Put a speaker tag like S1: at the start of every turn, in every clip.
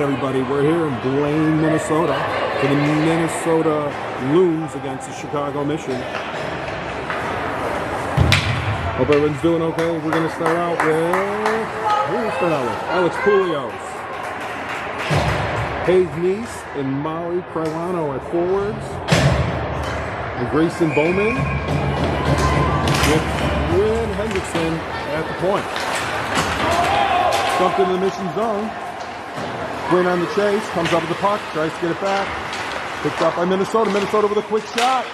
S1: everybody. We're here in Blaine, Minnesota for the Minnesota Loons against the Chicago Mission. Hope everyone's doing okay. We're going to start out with, who do we start out with? Alex Poulios. Hayes Neese and Molly Krylano at forwards. And Grayson Bowman with Quinn Hendrickson at the point. Stumped into the Mission zone. Quinn on the chase, comes up with the puck, tries to get it back. Picked up by Minnesota. Minnesota with a quick shot.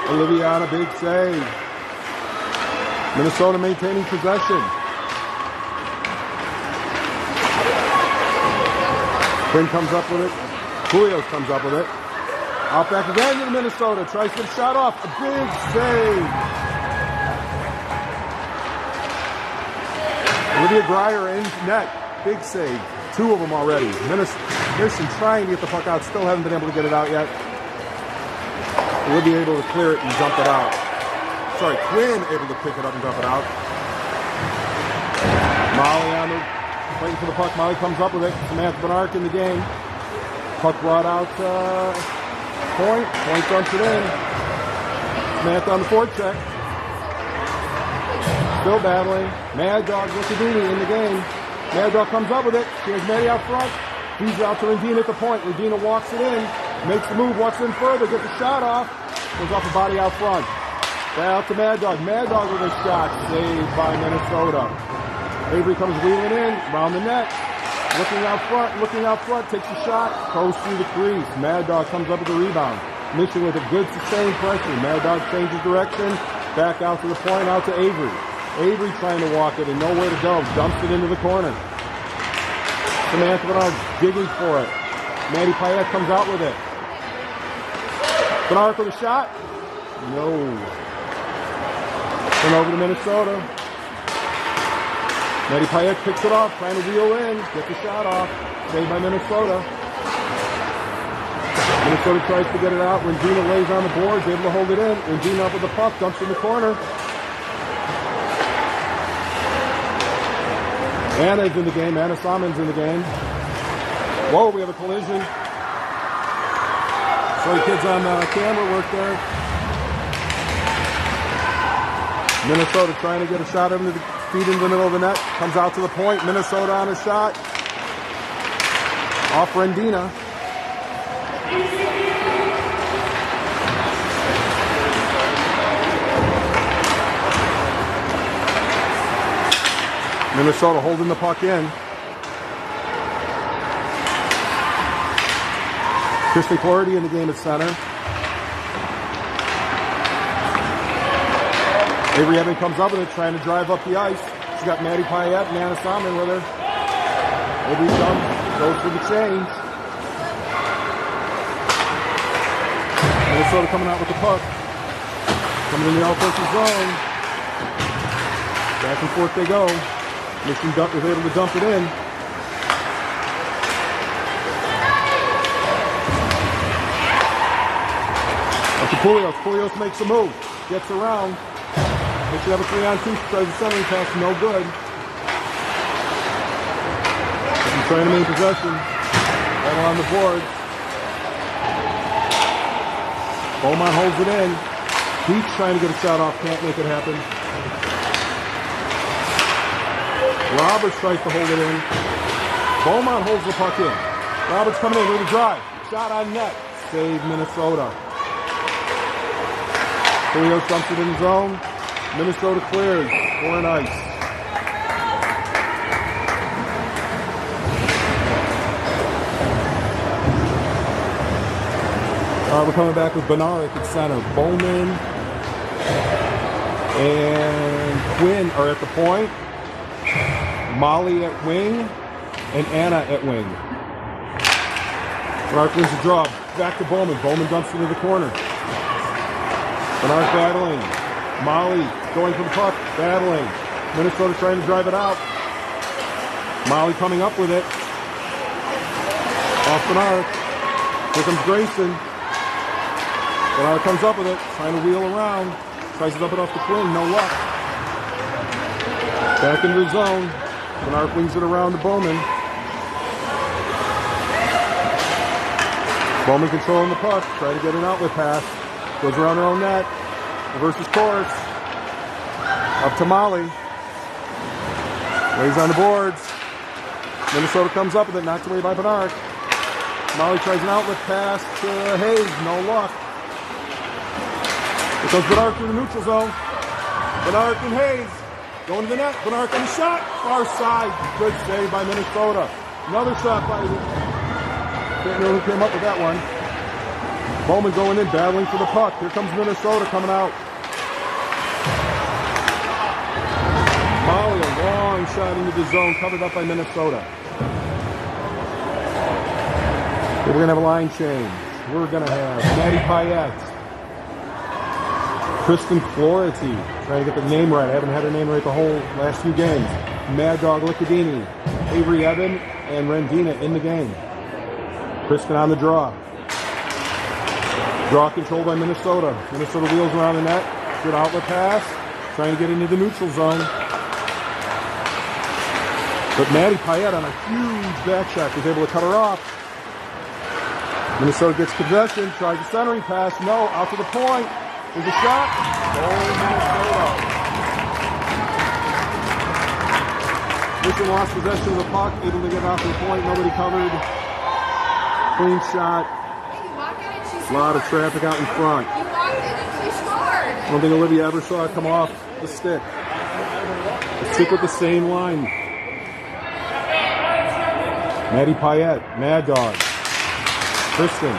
S1: Oliviana, big save. Minnesota maintaining possession. Quinn comes up with it. Poulios comes up with it. Out back again to Minnesota. Tries to get a shot off. A big save. Olivia Grier in net. Big save. Two of them already. Mission trying to get the puck out. Still haven't been able to get it out yet. Olivia able to clear it and dump it out. Sorry, Quinn able to pick it up and dump it out. Molly on the waiting for the puck. Molly comes up with it. Samantha Bernard in the game. Puck brought out Point. Point dumps it in. Samantha on the forecheck. Still battling. Mad Dog Riccadini in the game. Mad Dog comes up with it. Here's Maddie out front. He's out to Rendina at the point. Rendina walks it in. Makes the move. Walks in further. Gets the shot off. Goes off the body out front. Back out to Mad Dog. Mad Dog with a shot. Saved by Minnesota. Avery comes wheeling in. Around the net. Looking out front. Looking out front. Takes the shot. Goes through the crease. Mad Dog comes up with the rebound. Mission with a good sustained pressure. Mad Dog changes direction. Back out to the point. Out to Avery. Avery trying to walk it and nowhere to go. Dumps it into the corner. Samantha Bernard digging for it. Maddie Payette comes out with it. Bernard for the shot. No. Turn over to Minnesota. Maddie Payette picks it off, trying to wheel in. Get the shot off. Saved by Minnesota. Minnesota tries to get it out. Rendina lays on the boards, able to hold it in. Rendina up with the puck, dumps in the corner. Anna's in the game. Anna Salmon's in the game. Whoa, we have a collision. Sorry, kids on camera work there. Minnesota trying to get a shot into the feet into the middle of the net. Comes out to the point. Minnesota on a shot. Off Rendina. Minnesota holding the puck in. Kristen Clardy in the game at center. Avery Evan comes up with it, trying to drive up the ice. She's got Maddie Payette and Anna Salmon with her. Avery goes for the change. Minnesota coming out with the puck. Coming in the offensive zone. Back and forth they go. Mission was able to dump it in. Up to Poulios. Poulios makes a move. Gets around. They should have a 3-on-2. Tries the centering pass. No good. He's trying to maintain possession. Battle on the board. Beaumont holds it in. He's trying to get a shot off. Can't make it happen. Roberts tries to hold it in. Beaumont holds the puck in. Roberts coming in with a drive. Shot on net. Save Minnesota. Poulios dumps it in the zone. Minnesota clears. 4 and ice. All right, we're coming back with Bernard at center. Bowman and Quinn are at the point. Molly at wing, and Anna at wing. Bernard wins the draw. Back to Bowman. Bowman dumps it into the corner. Bernard battling. Molly going for the puck. Battling. Minnesota trying to drive it out. Molly coming up with it. Off Bernard. Here comes Grayson. Bernard comes up with it. Trying to wheel around. Tries to dump it off the Quinn. No luck. Back into the zone. Bernard wings it around to Bowman. Bowman controlling the puck. Try to get an outlet pass. Goes around her own net. Reverses course. Up to Molly. Lays on the boards. Minnesota comes up with it. Knocked away by Bernard. Molly tries an outlet pass to Hayes. No luck. Here comes Bernard through the neutral zone. Bernard and Hayes. Going to the net. Bernard on the shot. Far side. Good save by Minnesota. Another shot by... Can't know who came up with that one. Bowman going in, battling for the puck. Here comes Minnesota coming out. Molly, a long shot into the zone, covered up by Minnesota. We're going to have a line change. We're going to have Maddie Payette. Kristen Flority, trying to get the name right. I haven't had her name right the whole last few games. Mad Dog Lickadini, Avery Evan, and Rendina in the game. Kristen on the draw. Draw controlled by Minnesota. Minnesota wheels around the net. Good outlet pass. Trying to get into the neutral zone. But Maddie Payette on a huge back check was able to cut her off. Minnesota gets possession. Tries a centering pass. No. Out to the point. There's a shot. Goal Minnesota. Mission lost possession of the puck. Able to get off to the point. Nobody covered. Clean shot. A lot of traffic out in front. I don't think Olivia ever saw it come off the stick. The stick with the same line. Maddie Payette, Mad Dog. Kristen.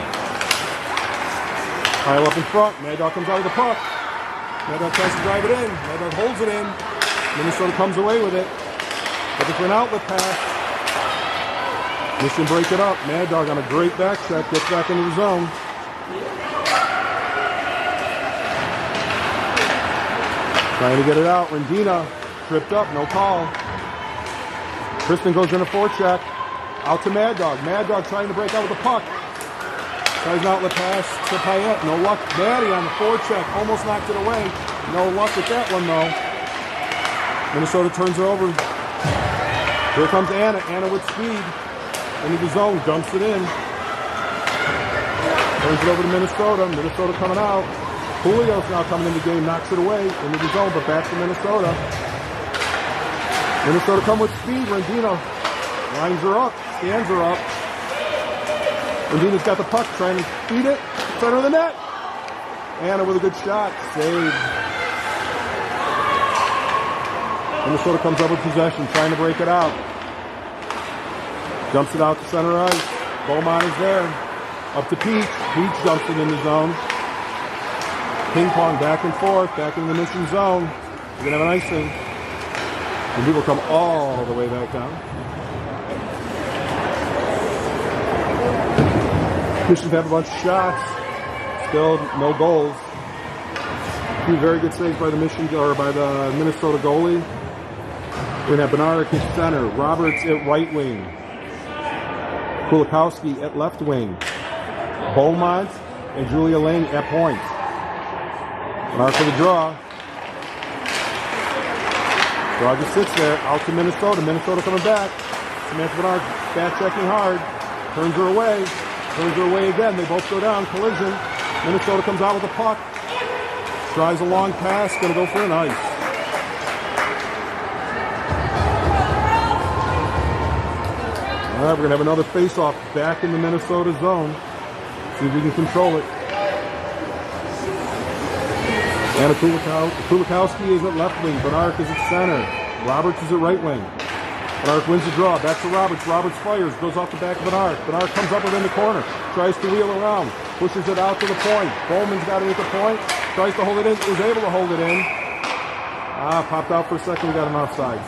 S1: Pile up in front. Mad Dog comes out of the puck. Mad Dog tries to drive it in. Mad Dog holds it in. Minnesota comes away with it. Looking for an outlet pass. Mission break it up. Mad Dog on a great back check. Gets back into the zone. Trying to get it out. Rendina tripped up. No call. Kristen goes in a forecheck. Out to Mad Dog. Mad Dog trying to break out with the puck. Tries an outlet pass to Payette. No luck. Maddie on the forecheck. Almost knocked it away. No luck with that one, though. Minnesota turns it over. Here comes Anna. Anna with speed. Into the zone. Dumps it in. Turns it over to Minnesota. Minnesota coming out. Julio's now coming in the game. Knocks it away into the zone, but back to Minnesota. Minnesota come with speed. Rendina lines her up. Stands her up. Rendina's got the puck. Trying to feed it. Center of the net. Anna with a good shot. Saved. Minnesota comes up with possession. Trying to break it out. Dumps it out to center ice. Beaumont is there. Up to Peach. Peach dumps it in the zone. Ping pong back and forth. Back in the mission zone. We're going to have an icing. And people come all the way back down. Missions have a bunch of shots. Still no goals. Two very good saves by the Minnesota goalie. We're going to have Bernard at center. Roberts at right wing. Kulikowski at left wing. Beaumont and Julia Lang at point. Bernard for the draw. Draw just sits there. Out to Minnesota. Minnesota coming back. Samantha Bernard back checking hard. Turns her away. Turns her away again. They both go down. Collision. Minnesota comes out with the puck. Tries a long pass. Going to go for an ice. All right, we're going to have another face-off back in the Minnesota zone. See if we can control it. Anna Kulikowski is at left wing. Bernard is at center. Roberts is at right wing. Bernard wins the draw. Back to Roberts. Roberts fires. Goes off the back of Bernard. Bernard comes up within the corner. Tries to wheel around. Pushes it out to the point. Bowman's got it at the point. Tries to hold it in. Is able to hold it in. Popped out for a second. We got him offside.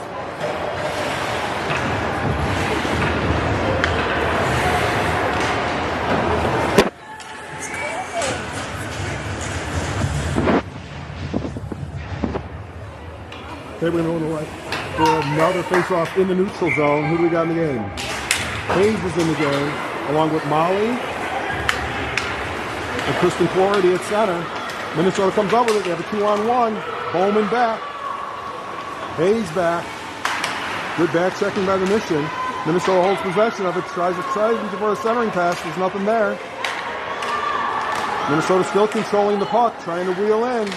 S1: Okay, we're going to go for another face-off in the neutral zone. Who do we got in the game? Hayes is in the game, along with Molly and Kristen Flority at center. Minnesota comes up with it. They have a 2-on-1. Bowman back. Hayes back. Good back checking by the Mission. Minnesota holds possession of it. Tries for a centering pass. There's nothing there. Minnesota still controlling the puck, trying to wheel in.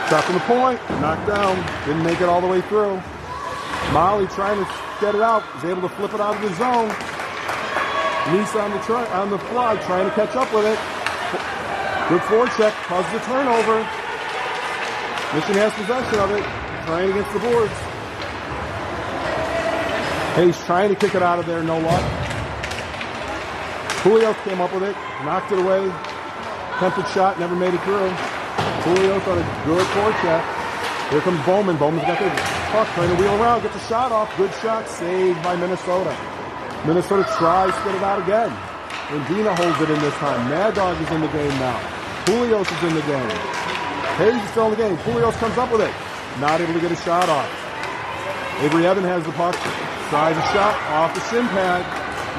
S1: Shot from the point, knocked down, didn't make it all the way through. Molly trying to get it out, was able to flip it out of the zone. Lisa on the fly, trying to catch up with it. Good forecheck, causes a turnover. Mission has possession of it, trying against the boards. Hayes trying to kick it out of there, no luck. Julio came up with it, knocked it away. Attempted shot, never made it through. Julio on a good forecheck. Here comes Bowman. Bowman's got the puck, trying to wheel around, gets a shot off. Good shot, saved by Minnesota. Minnesota tries to get it out again. Rendina holds it in this time. Mad Dog is in the game now. Julios is in the game. Hayes is still in the game. Julios comes up with it. Not able to get a shot off. Avery Evan has the puck. Tries a shot off the shin pad.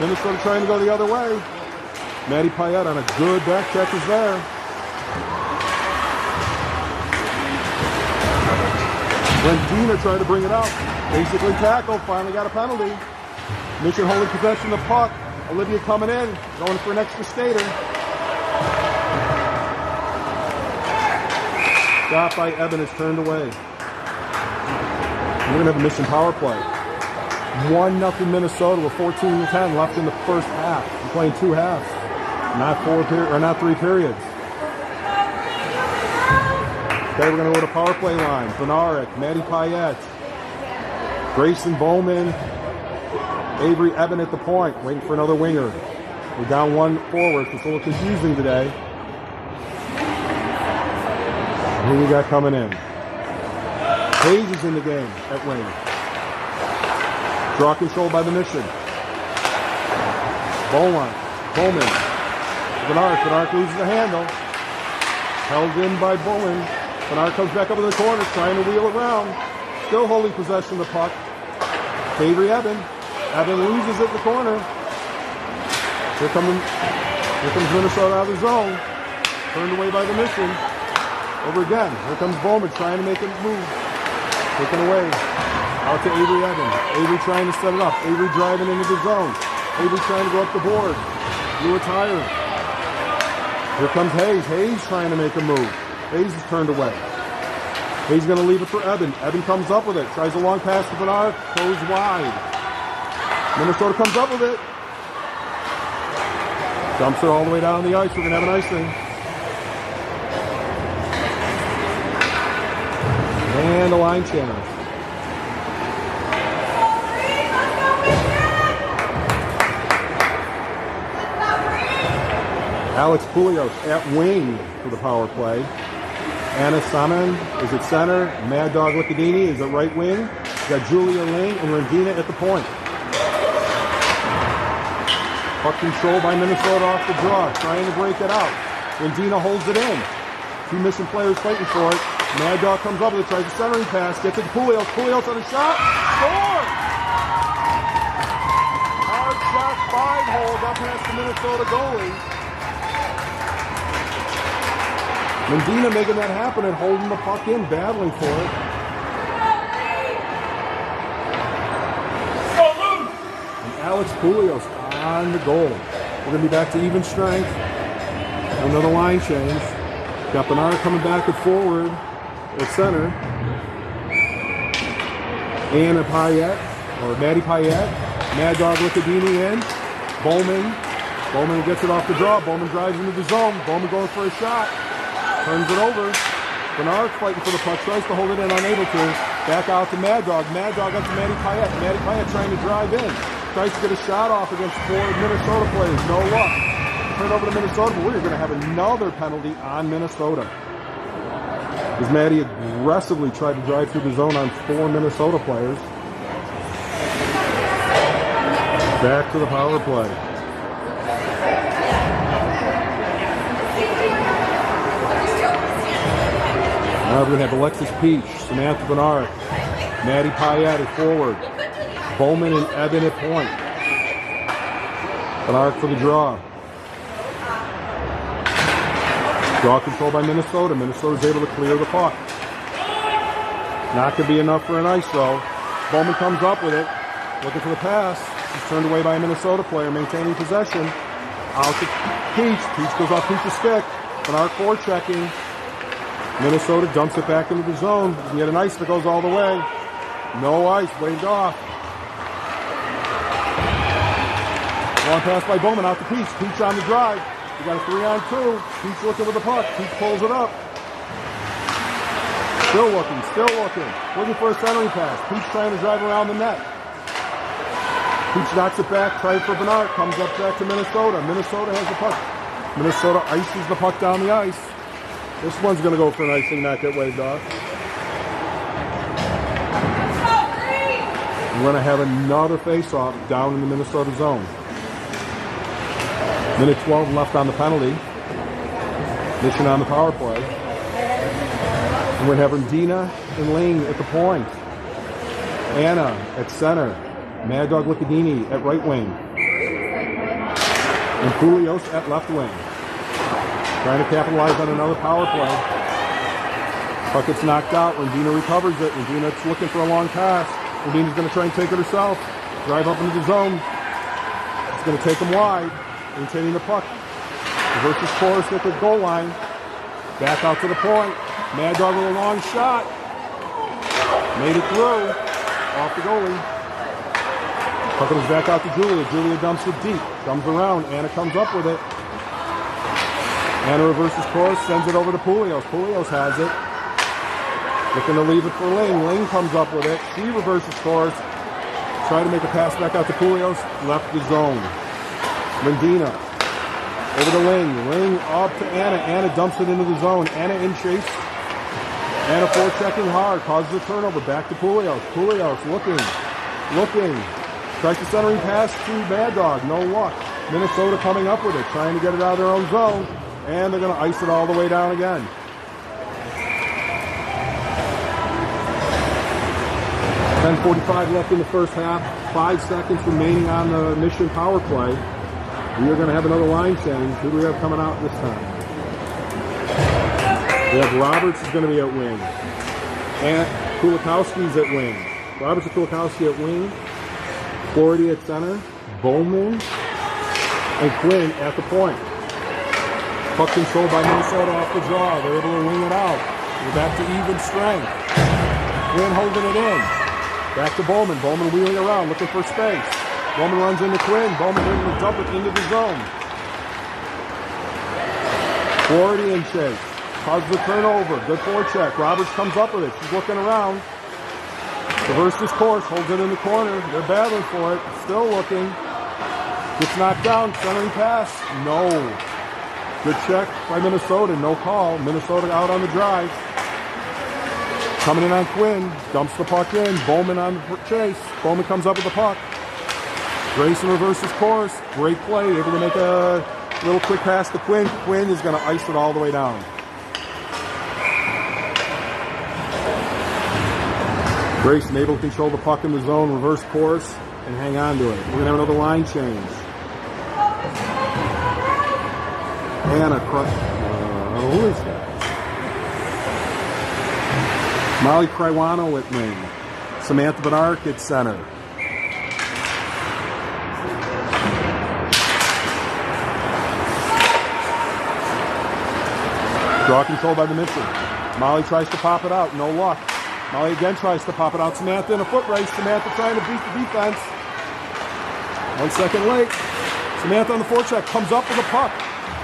S1: Minnesota trying to go the other way. Maddie Payette on a good back check is there. Rendina tried to bring it out. Basically tackled. Finally got a penalty. Mission holding possession of the puck. Olivia coming in. Going for an extra skater. Shot by Eben is turned away. We're going to have a Mission power play. 1-0 Minnesota with 14:10 left in the first half. We're playing 2 halves, not 3 periods. Okay, we're going to go to power play line. Benaric, Maddie Payette, Grayson Bowman, Avery Eben at the point, waiting for another winger. We're down 1 forward, so it's a little confusing today. Who we got coming in? Hayes is in the game at wing. Draw control by the Mission. Bowman. Benaric loses the handle. Held in by Bowman. Benaric comes back up in the corner, trying to wheel around. Still holding possession of the puck. Avery Eben. Eben loses it in the corner. Here comes Minnesota out of the zone. Turned away by the Mission. Over again. Here comes Bowman trying to make a move. Taken away. Out to Avery Evan. Avery trying to set it up. Avery driving into the zone. Avery trying to go up the board. Blew a tire. Here comes Hayes. Hayes trying to make a move. Hayes is turned away. Hayes going to leave it for Eben. Eben comes up with it. Tries a long pass to Bernard. Goes wide. Minnesota comes up with it. Dumps it all the way down the ice. We're going to have an icing. And a line change. Alex Poulios at wing for the power play. Anna Saman is at center. Mad Dog Licadini is at right wing. We've got Julia Ling and Rendina at the point. Puck control by Minnesota off the draw, trying to break it out. Rendina holds it in. 2 Mission players fighting for it. Mad Dog comes up with it, tries a centering pass, gets it to Poulios. Poulios on a shot. Score! Hard shot, 5-hole, got past the Minnesota goalie. Rendina making that happen and holding the puck in, battling for it. And Alex Poulios on the goal. We're going to be back to even strength. Another line change. Got Bernard coming back and forward at center. Anna Payette, or Maddie Payette. Mad Dog Licadini in. Bowman gets it off the draw. Bowman drives into the zone. Bowman going for a shot. Turns it over. Bernard fighting for the puck. Tries to hold it in, unable to. Back out to Mad Dog. Mad Dog up to Maddie Payette. Maddie Payette trying to drive in. Tries to get a shot off against 4 Minnesota players. No luck. Turn over to Minnesota, but we're going to have another penalty on Minnesota. As Maddie aggressively tried to drive through the zone on 4 Minnesota players. Back to the power play. Now we're going to have Alexis Peach, Samantha Bernard, Maddie Payette at forward, Bowman and Eben at point. Bernard for the draw. Draw control by Minnesota. Minnesota's able to clear the puck. Not going to be enough for an ice throw. Bowman comes up with it, looking for the pass. He's turned away by a Minnesota player, maintaining possession. Out to Peach. Peach goes off Peach's stick. Bernard forechecking. Minnesota dumps it back into the zone. You get an ice that goes all the way. No ice, waved off. Long pass by Bowman out to Peach. Peach on the drive. You got a 3-on-2. Peach looking with the puck. Peach pulls it up. Still looking, still looking. Looking for a centering pass. Peach trying to drive around the net. Peach knocks it back, tries for Bernard, comes up back to Minnesota. Minnesota has the puck. Minnesota ices the puck down the ice. This one's going to go for an icing, not get waved off. We're going to have another face-off down in the Minnesota zone. Minute 12 left on the penalty. Mission on the power play. And we're having Dina and Ling at the point. Anna at center. Mad Dog Licadini at right wing. And Julios at left wing. Trying to capitalize on another power play. Puck gets knocked out. Rendina recovers it. Rendina's looking for a long pass. Rendina's going to try and take it herself. Drive up into the zone. It's going to take him wide. Maintaining the puck. Reverses course at the goal line. Back out to the point. Mad Dog with a long shot. Made it through. Off the goalie. Puck comes back out to Julia. Julia dumps it deep. Comes around. Anna comes up with it. Anna reverses course. Sends it over to Pulios. Pulios has it. Looking to leave it for Ling. Ling comes up with it. She reverses course. Try to make a pass back out to Pulios. Left the zone. Mendina. Over to Ling. Ling up to Anna. Anna dumps it into the zone. Anna in chase. Anna forechecking hard. Causes a turnover. Back to Pulios. Pulios looking. Tries to centering pass to Mad Dog. No luck. Minnesota coming up with it. Trying to get it out of their own zone. And they're going to ice it all the way down again. .45 left in the first half. 5 seconds remaining on the Mission power play. We are going to have another line change. Who do we have coming out this time? We have Roberts is going to be at wing. And Kulikowski's at wing. Roberts and Kulikowski at wing. Flaherty at center. Bowman and Quinn at the point. Puck controlled by Minnesota off the draw. They're able to wing it out. We're back to even strength. Quinn holding it in. Back to Bowman. Bowman wheeling around, looking for space. Bowman runs into Quinn. Bowman able to dump it into the zone. Flaherty in chase. Causes the turnover. Good forecheck. Roberts comes up with it. She's looking around. Reverses course. Holds it in the corner. They're battling for it. Still looking. Gets knocked down. Centering pass. No. Good check by Minnesota. No call. Minnesota out on the drive. Coming in on Quinn. Dumps the puck in. Bowman on the chase. Bowman comes up with the puck. Grayson reverses course. Great play. Able to make a little quick pass to Quinn. Quinn is going to ice it all the way down. Grayson able to control the puck in the zone. Reverse course and hang on to it. We're going to have another line change. Anna, who is that? Molly Crywano at wing. Samantha Benark at center. Draw control by the Mission. Molly tries to pop it out. No luck. Molly again tries to pop it out. Samantha in a foot race. Samantha trying to beat the defense. 1 second late. Samantha on the forecheck. Comes up with the puck.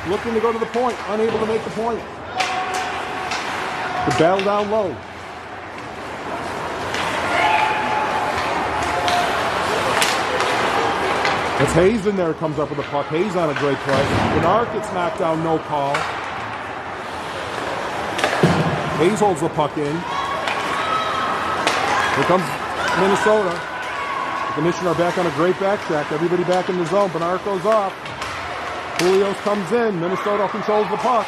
S1: Looking to go to the point. Unable to make the point. The battle down low. It's Hayes in there. Comes up with the puck. Hayes on a great play. Bernard gets knocked down. No call. Hayes holds the puck in. Here comes Minnesota. The Mission are back on a great backtrack. Everybody back in the zone. Bernard goes off. Julios comes in. Minnesota controls the puck.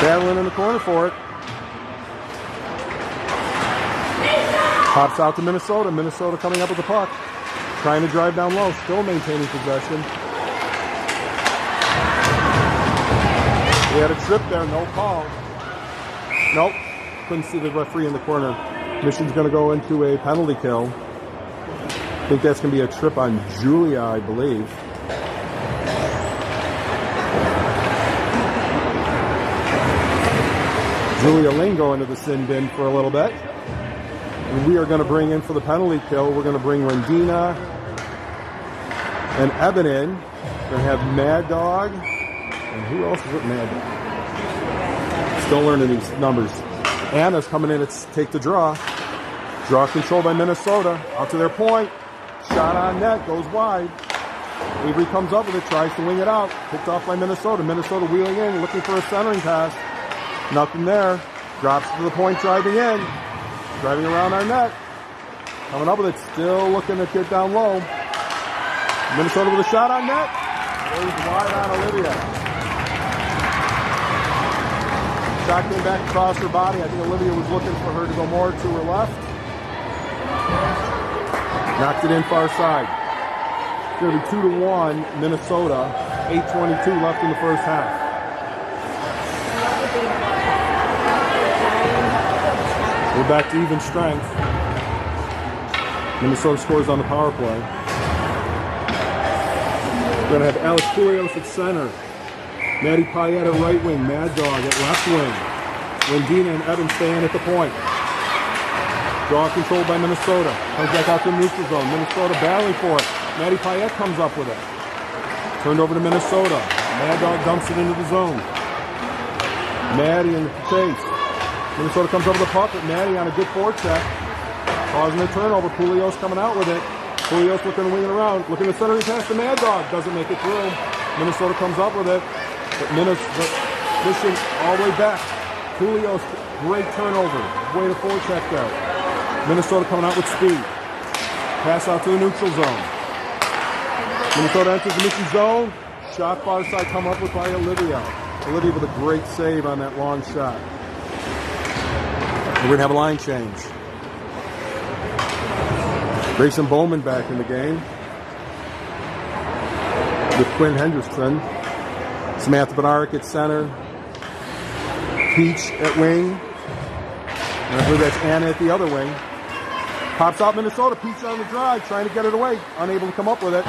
S1: Battling in the corner for it. Pops out to Minnesota. Minnesota coming up with the puck. Trying to drive down low. Still maintaining possession. We had a trip there. No call. Nope. Couldn't see the referee in the corner. Mission's going to go into a penalty kill. I think that's going to be a trip on Julia, I believe. Julia Lingo into the sin bin for a little bit. And we are going to bring in for the penalty kill. We're going to bring Rendina and Eben in. We're going to have Mad Dog. And who else is with Mad Dog? Still learning these numbers. Anna's coming in to take the draw. Draw control by Minnesota. Out to their point. Shot on net. Goes wide. Avery comes up with it. Tries to wing it out. Picked off by Minnesota. Minnesota wheeling in. Looking for a centering pass. Nothing there. Drops to the point. Driving in. Driving around our net. Coming up with it. Still looking to get down low. Minnesota with a shot on net. Goes wide on Olivia. Shot came back across her body. I think Olivia was looking for her to go more to her left. Knocked it in far side. It's going to be 2-1 Minnesota. 8:22 left in the first half. We're back to even strength. Minnesota scores on the power play. We're going to have Alex Poulios at center. Maddie Payette at right wing. Mad Dog at left wing. Rendina and Evans staying at the point. Draw controlled by Minnesota. Comes back out to the neutral zone. Minnesota battling for it. Maddie Payette comes up with it. Turned over to Minnesota. Mad Dog dumps it into the zone. Maddie in the chase. Minnesota comes over the puck with Maddie on a good forecheck. Causing a turnover. Poulios coming out with it. Poulios looking to wing it around. Looking to center the pass to Mad Dog. Doesn't make it through. Minnesota comes up with it. But Minnesota mission all the way back. Poulios, great turnover. Way to forecheck there. Minnesota coming out with speed. Pass out to the neutral zone. Minnesota enters the mission zone. Shot far side come up with by Olivia. Olivia with a great save on that long shot. We're going to have a line change. Grayson Bowman back in the game. With Quinn Hendrickson. Samantha Bednarik at center. Peach at wing. And I believe that's Anna at the other wing. Pops out Minnesota. Peach on the drive, trying to get it away. Unable to come up with it.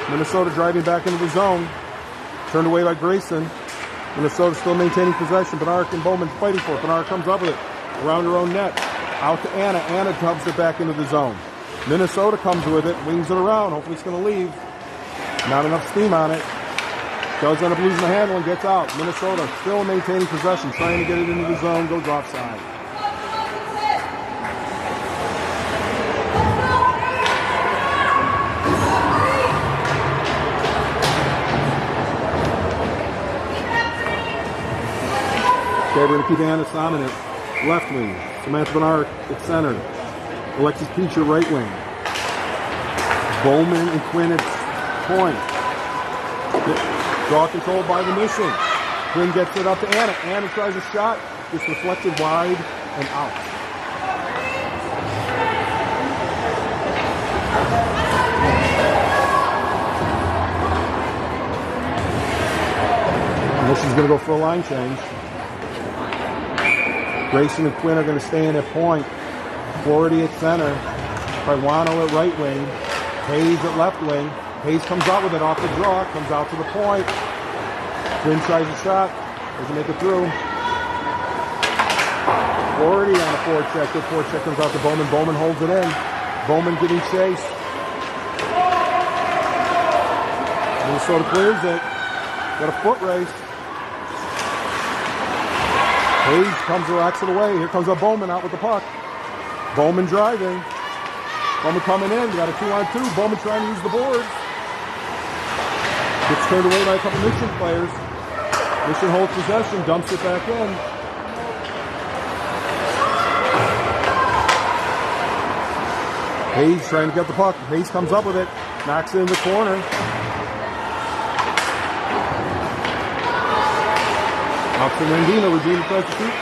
S1: Minnesota driving back into the zone. Turned away by Grayson. Minnesota still maintaining possession. Bednarik and Bowman fighting for it. Bednarik comes up with it. Around her own net. Out to Anna. Anna dumps it back into the zone. Minnesota comes with it. Wings it around. Hopefully it's going to leave. Not enough steam on it. Does end up losing the handle and gets out. Minnesota still maintaining possession. Trying to get it into the zone. Goes offside. Okay, we're going to keep Anna Salmon at left wing. Samantha Bednarik at center. Alexis Peach at right wing. Bowman and Quinn at point. Draw controlled by the mission. Quinn gets it up to Anna. Anna tries a shot. Gets reflected wide and out. Mission's going to go for a line change. Grayson and Quinn are going to stay in at point. Flaherty at center. Paiwano at right wing. Hayes at left wing. Hayes comes out with it off the draw. Comes out to the point. Quinn tries a shot. Doesn't make it through. Flaherty on a forecheck. Good forecheck comes out to Bowman. Bowman holds it in. Bowman getting chased. Minnesota clears it. Got a foot race. Hayes comes to rocks it away. Here comes a Bowman out with the puck. Bowman driving. Bowman coming in. We got a 2-on-2. Bowman trying to use the boards. Gets turned away by a couple Mission players. Mission holds possession. Dumps it back in. Hayes trying to get the puck. Hayes comes up with it. Knocks it in the corner. Out to Rendina. Rendina tries to shoot.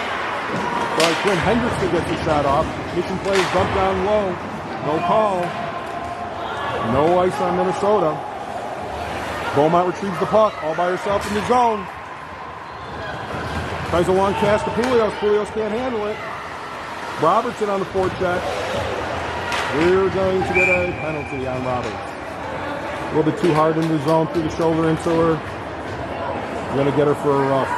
S1: Sorry, Quinn Hendrickson gets the shot off. Mission players dump down low. No call. No ice on Minnesota. Beaumont retrieves the puck all by herself in the zone. Tries a long pass to Poulios. Poulios can't handle it. Robertson on the forecheck. We're going to get a penalty on Roberts. A little bit too hard into the zone, through the shoulder into her. We're going to get her for a rough.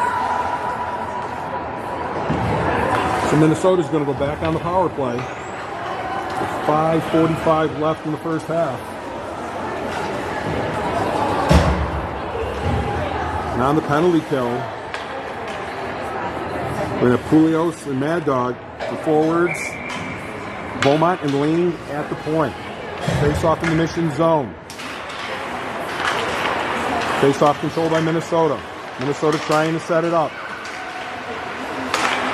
S1: So Minnesota's going to go back on the power play. With 5:45 left in the first half. And on the penalty kill, we're going to have Poulios and Mad Dog, the forwards. Beaumont and Lane at the point. Face off in the mission zone. Face off controlled by Minnesota. Minnesota trying to set it up.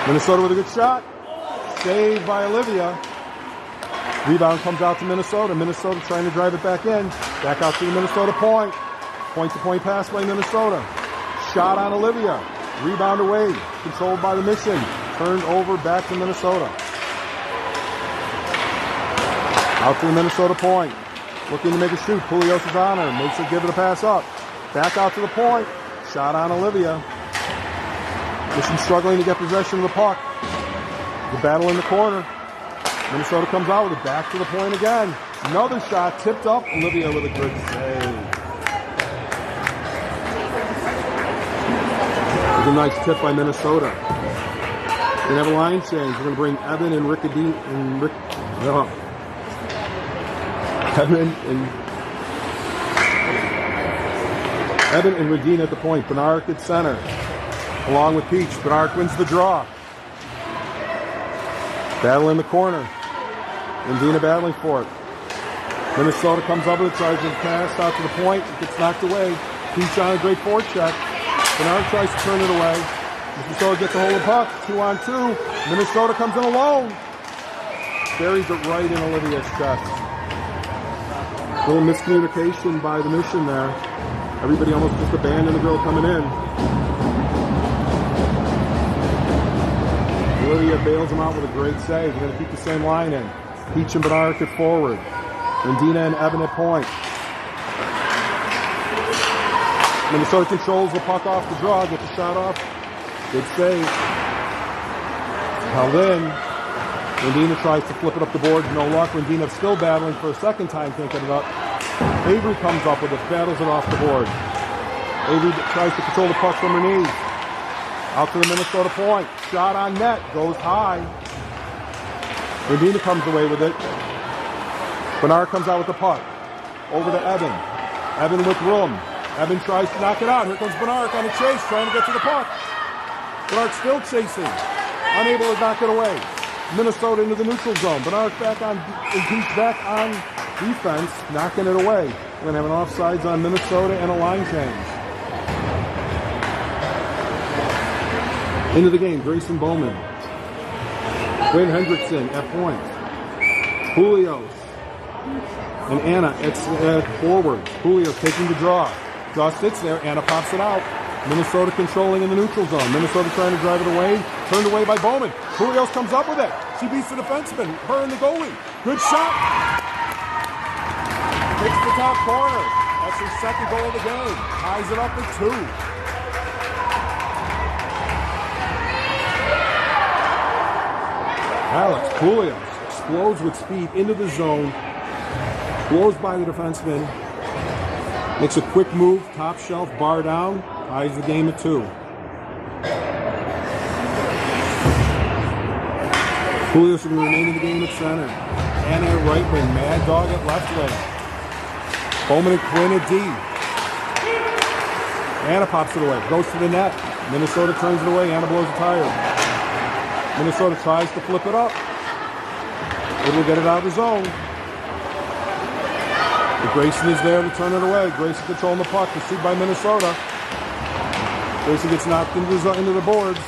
S1: Minnesota with a good shot. Saved by Olivia. Rebound comes out to Minnesota. Minnesota trying to drive it back in. Back out to the Minnesota point. Point-to-point pass by Minnesota. Shot on Olivia. Rebound away. Controlled by the Mission. Turned over back to Minnesota. Out to the Minnesota point. Looking to make a shoot. Poulios is on her. Makes her give it a pass up. Back out to the point. Shot on Olivia. Mission struggling to get possession of the puck. The battle in the corner. Minnesota comes out with it. Back to the point again. Another shot. Tipped up. Olivia with a good save. A nice tip by Minnesota. We're going to have a line change. We're going to bring Evan and Evan and Regina at the point. Bernard at center. Along with Peach. Bernard wins the draw. Battle in the corner. Regina battling for it. Minnesota comes up with it. Tries to pass out to the point. It gets knocked away. Peach on a great forecheck. Bernard tries to turn it away. Minnesota gets a hold of the puck. 2-on-2. Minnesota comes in alone. Buries it right in Olivia's chest. A little miscommunication by the Mission there. Everybody almost just abandoned the girl coming in. Olivia bails him out with a great save. We're going to keep the same line in. Peach and Bernard at forward. Rendina and Evan at point. Minnesota controls the puck off the draw, gets the shot off. Good save. Held in. Rendina tries to flip it up the board, no luck. Rendina still battling for a second time, can't get it up. Avery comes up with it, battles it off the board. Avery tries to control the puck from her knees. Out to the Minnesota point. Shot on net, goes high. Rendina comes away with it. Bernard comes out with the puck. Over to Evan. Evan with room. Evan tries to knock it out. Here comes Bernard on the chase, trying to get to the puck. Bernard still chasing. Unable to knock it away. Minnesota into the neutral zone. Bernard back on, Peach back on defense, knocking it away. We're going to have an offsides on Minnesota and a line change. Into the game, Grayson Bowman. Quinn Hendrickson at point. Poulios and Anna at forward. Poulios taking the draw. Draw sits there. Anna pops it out. Minnesota controlling in the neutral zone. Minnesota trying to drive it away. Turned away by Bowman. Poulios comes up with it. She beats the defenseman. Her and the goalie. Good shot. Hits the top corner. That's her second goal of the game. Ties it up at 2. Alex Poulios explodes with speed into the zone. Blows by the defenseman. Makes a quick move. Top shelf, bar down. Ties the game at 2. Poulios will remain in the game at center. Anna at right wing. Mad Dog at left wing. Bowman and Quinn at D. Anna pops it away. Goes to the net. Minnesota turns it away. Anna blows a tire. Minnesota tries to flip it up. It will get it out of the zone. But Grayson is there to turn it away. Grayson controlling the puck. Pursued by Minnesota. Grayson gets knocked into the boards.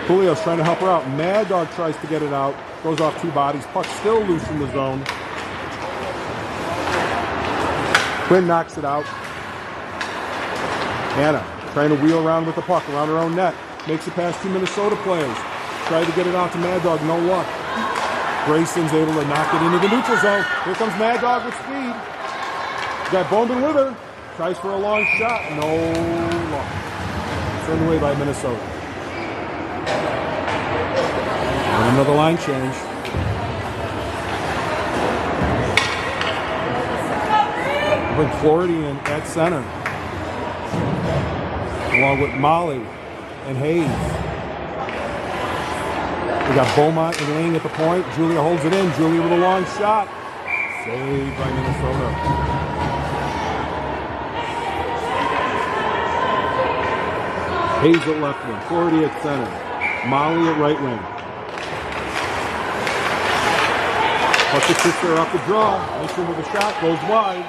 S1: Poulios trying to help her out. Mad Dog tries to get it out. Goes off 2 bodies. Puck still loose in the zone. Quinn knocks it out. Anna trying to wheel around with the puck around her own net. Makes it past 2 Minnesota players. Tried to get it out to Mad Dog. No luck. Grayson's able to knock it into the neutral zone. Here comes Mad Dog with speed. Got Bowman with her. Tries for a long shot. No luck. Turned away by Minnesota. And another line change. Bring Floridian at center, along with Molly and Hayes. We got Beaumont and Lang at the point. Julia holds it in. Julia with a long shot. Saved by Minnesota. Hayes at left wing. Floridian at center. Molly at right wing. Puck the sits there off the draw. Mission with a shot. Goes wide.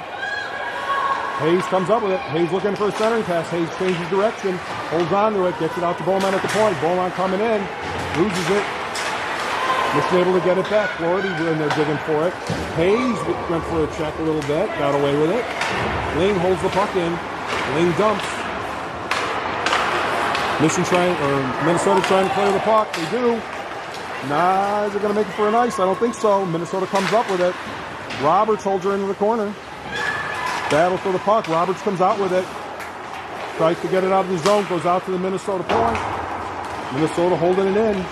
S1: Hayes comes up with it. Hayes looking for a centering pass. Hayes changes direction. Holds on to it. Gets it out to Beaumont at the point. Beaumont coming in. Loses it. Mission able to get it back. Florida in there digging for it. Hayes went for a check a little bit. Got away with it. Ling holds the puck in. Ling dumps. Minnesota trying to clear the puck. They do. Nah, is it going to make it for an ice? I don't think so. Minnesota comes up with it. Roberts holds her into the corner. Battle for the puck. Roberts comes out with it. Tries to get it out of the zone. Goes out to the Minnesota point. Minnesota holding it in.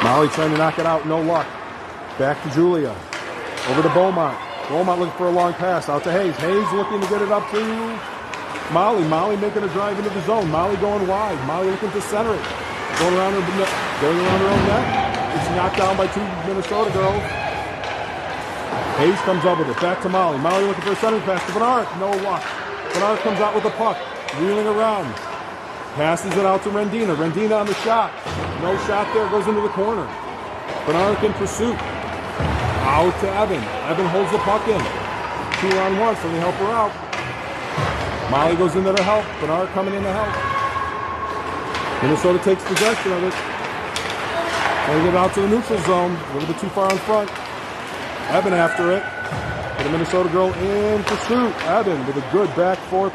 S1: Molly trying to knock it out. No luck. Back to Julia. Over to Beaumont. Beaumont looking for a long pass. Out to Hayes. Hayes looking to get it up to Molly. Molly making a drive into the zone. Molly going wide. Molly looking to center it. Going around her own net. It's knocked down by two Minnesota girls. Hayes comes up with it. Back to Molly. Molly looking for a center pass to Bernard. No luck. Bernard comes out with the puck. Wheeling around. Passes it out to Rendina. Rendina on the shot. No shot there. Goes into the corner. Bernard in pursuit. Out to Evan. Evan holds the puck in. 2-on-1, so they help her out. Molly goes in there to help. Bernard coming in to help. Minnesota takes possession of it. They get it out to the neutral zone. A little bit too far in front. Evan after it. For the Minnesota girl in pursuit. Evan with a good back forth.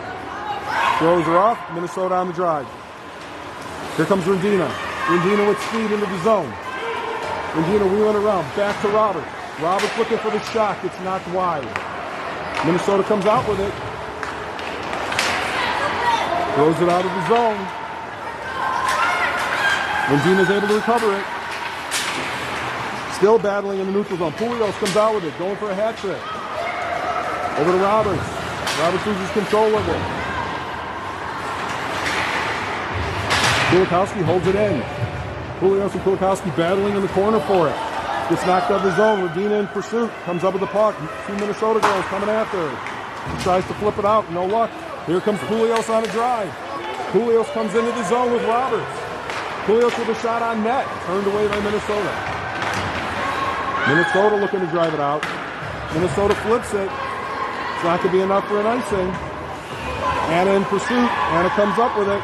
S1: Throws her off. Minnesota on the drive. Here comes Rendina. Rendina with speed into the zone. Rendina wheeling around. Back to Roberts. Roberts looking for the shot. It's knocked wide. Minnesota comes out with it. Throws it out of the zone. Rendina's able to recover it. Still battling in the neutral zone. Poulios comes out with it. Going for a hat trick. Over to Roberts. Roberts loses control of it. Kulikowski holds it in. Poulios and Kulikowski battling in the corner for it. Gets knocked out of the zone. Regina in pursuit. Comes up with the puck. Two Minnesota girls coming after her. She tries to flip it out. No luck. Here comes Poulios on a drive. Poulios comes into the zone with Roberts. Poulios with a shot on net. Turned away by Minnesota. Minnesota looking to drive it out. Minnesota flips it. It's not going to be enough for an icing. Anna in pursuit. Anna comes up with it.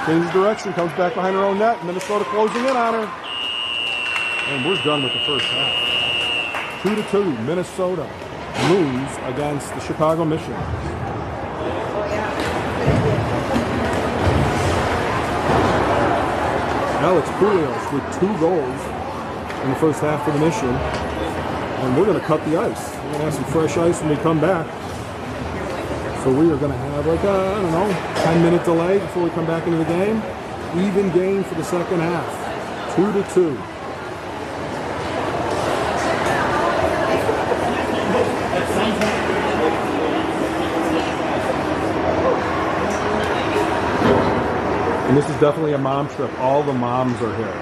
S1: Changes direction, comes back behind her own net. Minnesota closing in on her. And we're done with the first half. 2-2, Minnesota Loons against the Chicago Mission. Alex Poulios with 2 goals in the first half for the Mission. And we're going to cut the ice. We're going to have some fresh ice when we come back. So we are going to have like a, 10-minute delay before we come back into the game. Even game for the second half. 2-2. And this is definitely a mom trip. All the moms are here.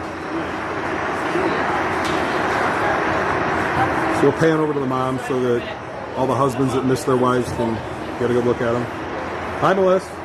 S1: So we'll pan over to the moms so that all the husbands that miss their wives can get a good look at them. Hi, Melissa.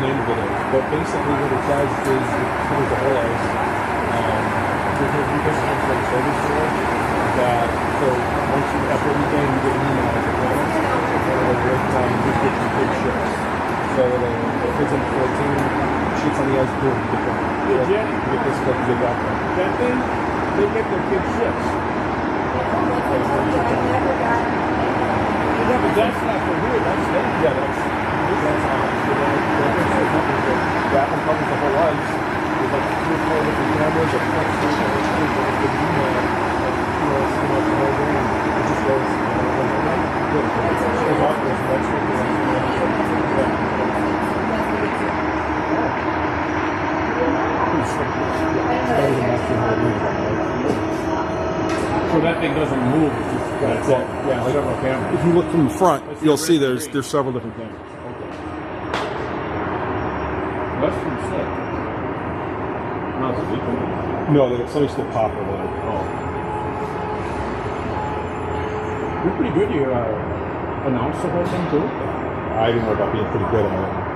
S1: name of it is, but basically what it does is it covers the whole ice. There's a like service there that, so once you, after every game, you get an email as a bonus, and it'll break down who gets some big shifts. So if it's in 14, shits on the ice, boom, you get that.
S2: Yeah, Jenny.
S1: You get this stuff, you get that.
S2: That thing, they get their big shifts. Yeah, but that's not for here, that's them.
S1: Yeah, that's that one covers the whole ice. There's like 3 or 4 different cameras, a front station, a good email, and the whole game. It just goes, good. Goes off, goes next week,
S2: So that thing doesn't move, it's just
S1: that's it. Yeah, like
S2: several cameras.
S1: if you look from the front, you'll see there's several different cameras.
S2: That's pretty sick. No, it's a big one.
S1: No, somebody's still popping it.
S2: Oh. You're pretty good. You announced the whole thing too?
S1: I didn't worry about being pretty good at it.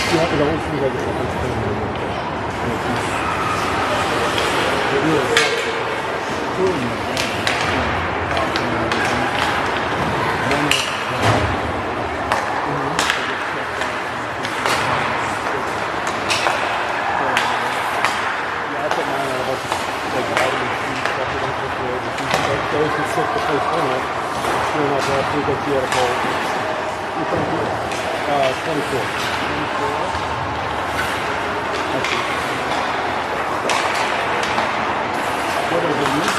S1: You have to go through like those who took the first one up, sure enough, last week at the article, 24.
S2: What are the news?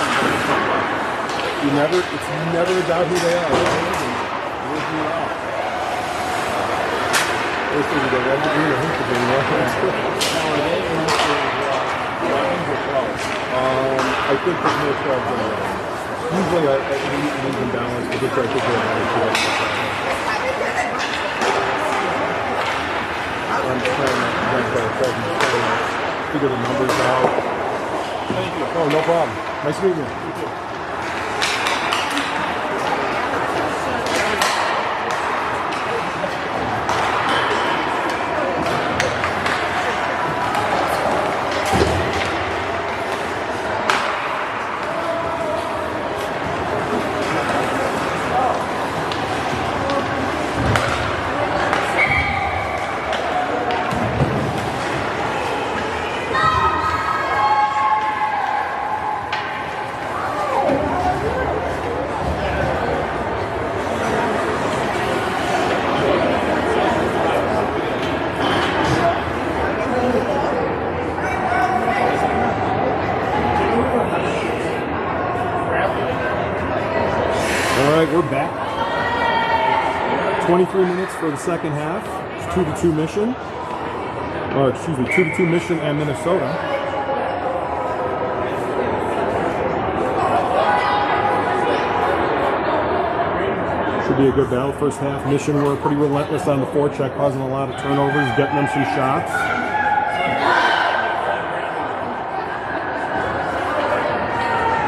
S1: It's never a doubt who they are.
S2: Where's you out?
S1: Those things are red to green or hoop to green.
S2: Now, are they in Loons or 12?
S1: I think there's more 12 than 11. Usually I leave them balanced, but this I think they're another 12. I'm trying to figure the numbers out.
S2: Thank you.
S1: Oh, no problem. Nice meeting you. 23 minutes for the second half. It's 2-2 Mission. Or excuse me, 2-2 Mission and Minnesota. Should be a good battle. First half, Mission were pretty relentless on the forecheck, causing a lot of turnovers, getting them some shots.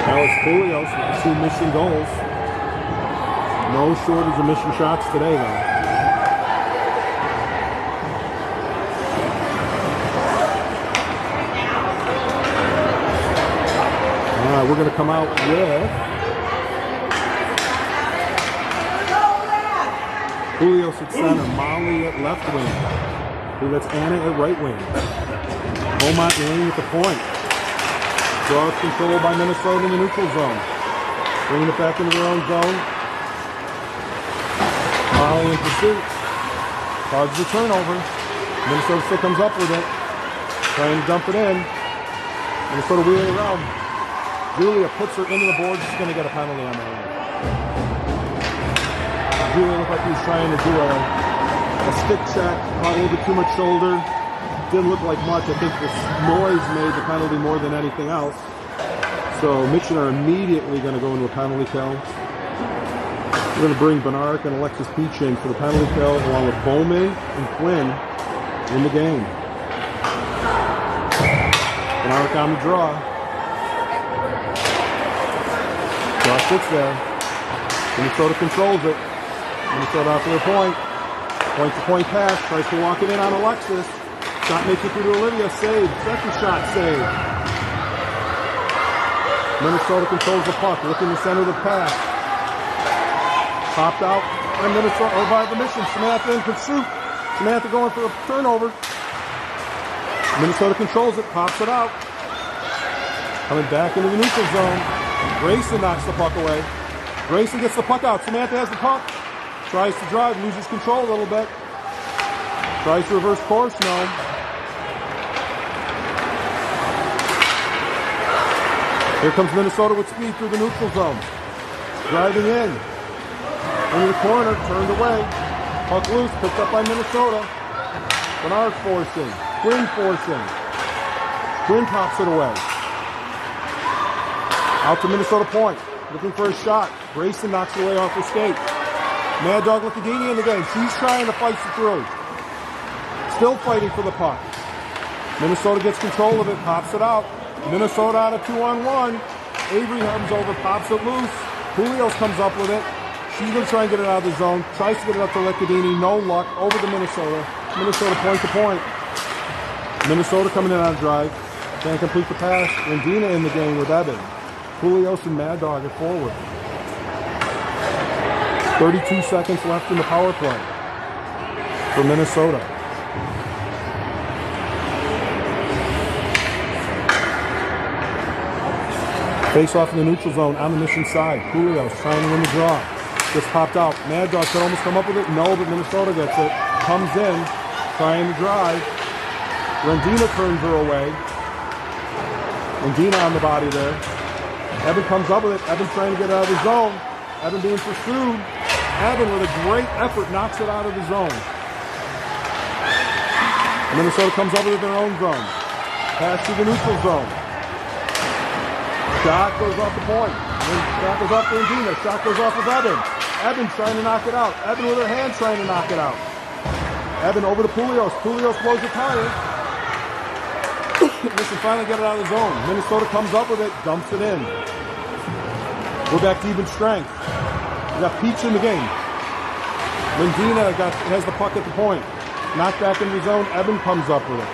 S1: Now it's Julios with the 2 Mission goals. No shortage of Mission shots today, though. All right, we're going to come out with Julios at center, Molly at left wing. That's Anna at right wing. Beaumont Lane at the point. Draws control by Minnesota in the neutral zone. Bringing it back into their own zone. Molly in pursuit. Causes a turnover. Minnesota still comes up with it. Trying to dump it in. Minnesota wheeling around. Julia puts her into the board. She's going to get a penalty on that one. Julia looked like he was trying to do a stick check. Caught a little bit too much shoulder. Didn't look like much. I think this noise made the penalty more than anything else. So Mission are immediately going to go into a penalty kill. We're going to bring Benark and Alexis Peach in for the penalty kill, along with Bowman and Quinn in the game. Benark on the draw. Draw sits there. Minnesota controls it. Minnesota off to their point. Point-to-point pass. Tries to walk it in on Alexis. Shot makes it through to Olivia. Save. Second shot save. Minnesota controls the puck. Looking to center the pass. Popped out. And Minnesota by the Mission. Samantha in pursuit. Samantha going for a turnover. Minnesota controls it. Pops it out. Coming back into the neutral zone. Grayson knocks the puck away. Grayson gets the puck out. Samantha has the puck. Tries to drive. Loses control a little bit. Tries to reverse course. No. Here comes Minnesota with speed through the neutral zone. Driving in. Into the corner. Turned away. Puck loose. Picked up by Minnesota. Bernard forcing. Quinn forcing. Quinn pops it away. Out to Minnesota point. Looking for a shot. Grayson knocks it away off her skate. Mad Dog Licadini in the game. She's trying to fight it through. Still fighting for the puck. Minnesota gets control of it. Pops it out. Minnesota out of 2-on-1. Avery comes over. Pops it loose. Julios comes up with it. She's going to try and get it out of the zone. Tries to get it up to Licadini. No luck. Over to Minnesota. Minnesota point to point. Minnesota coming in on a drive. Can't complete the pass. Rendina in the game with Evan. Julios and Mad Dog at forward. 32 seconds left in the power play for Minnesota. Face off in the neutral zone on the Mission side. Julios trying to win the draw. Just popped out. Mad Dog could almost come up with it. No, but Minnesota gets it. Comes in, trying to drive. Rendina turns her away. Rendina on the body there. Evan comes up with it. Evan trying to get out of the zone. Evan being pursued. Evan with a great effort knocks it out of the zone. Minnesota comes up with it in their own zone. Pass to the neutral zone. Shot goes off the point. Shot goes off to Rendina. Shot goes off of Evan. Evan trying to knock it out. Evan with her hand trying to knock it out. Evan over to Pulios. Pulios blows the tire. Listen, finally get it out of the zone. Minnesota comes up with it, dumps it in. We're back to even strength. We got Peach in the game. Lindina has the puck at the point. Knocked back in the zone. Evan comes up with it.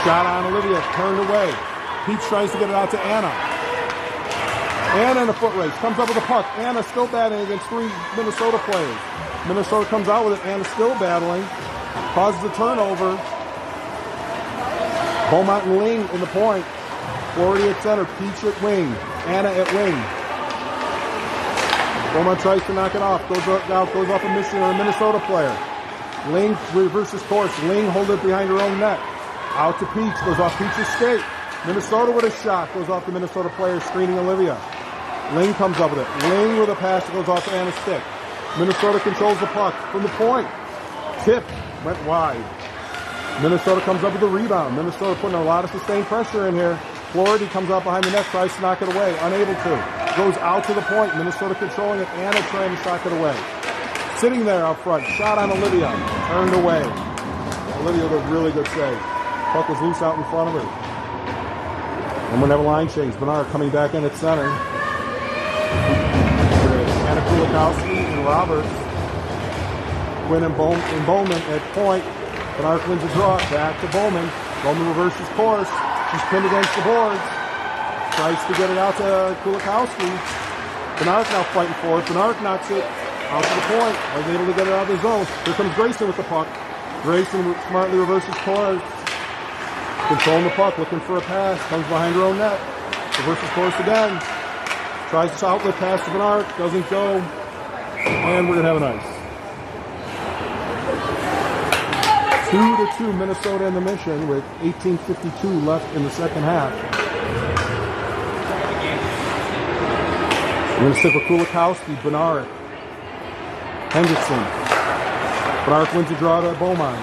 S1: Shot on Olivia, turned away. Peach tries to get it out to Anna. Anna in a foot race, comes up with the puck. Anna still battling against 3 Minnesota players. Minnesota comes out with it. Anna still battling. Causes a turnover. Beaumont and Ling in the point. Florida at center. Peach at wing. Anna at wing. Beaumont tries to knock it off. Goes off a Mission or a Minnesota player. Ling reverses course. Ling holds it behind her own net. Out to Peach. Goes off Peach's skate. Minnesota with a shot. Goes off the Minnesota player screening Olivia. Ling comes up with it. Ling with a pass that goes off Anna's stick. Minnesota controls the puck from the point. Tip went wide. Minnesota comes up with a rebound. Minnesota putting a lot of sustained pressure in here. Florida comes out behind the net, tries to knock it away. Unable to. Goes out to the point. Minnesota controlling it. Anna trying to knock it away. Sitting there out front. Shot on Olivia. Turned away. Olivia with a really good save. Puck was loose out in front of her. And we're going to have a line change. Bernard coming back in at center. Anna Kulikowski and Roberts. Quinn and Bowman at point. Bernard wins the draw. Back to Bowman. Bowman reverses course. She's pinned against the boards. Tries to get it out to Kulikowski. Bernard now fighting for it. Bernard knocks it out to the point. Was able to get it out of the zone. Here comes Grayson with the puck. Grayson smartly reverses course. Controlling the puck, looking for a pass. Comes behind her own net. Reverses course again. Tries to outlet pass to Bernard. Doesn't go. And we're going to have an ice. 2-2 Minnesota in the mission with 18:52 left in the second half. We're going to stick with Kulikowski, Bernard, Hendrickson. Bernard wins the draw to Bowman.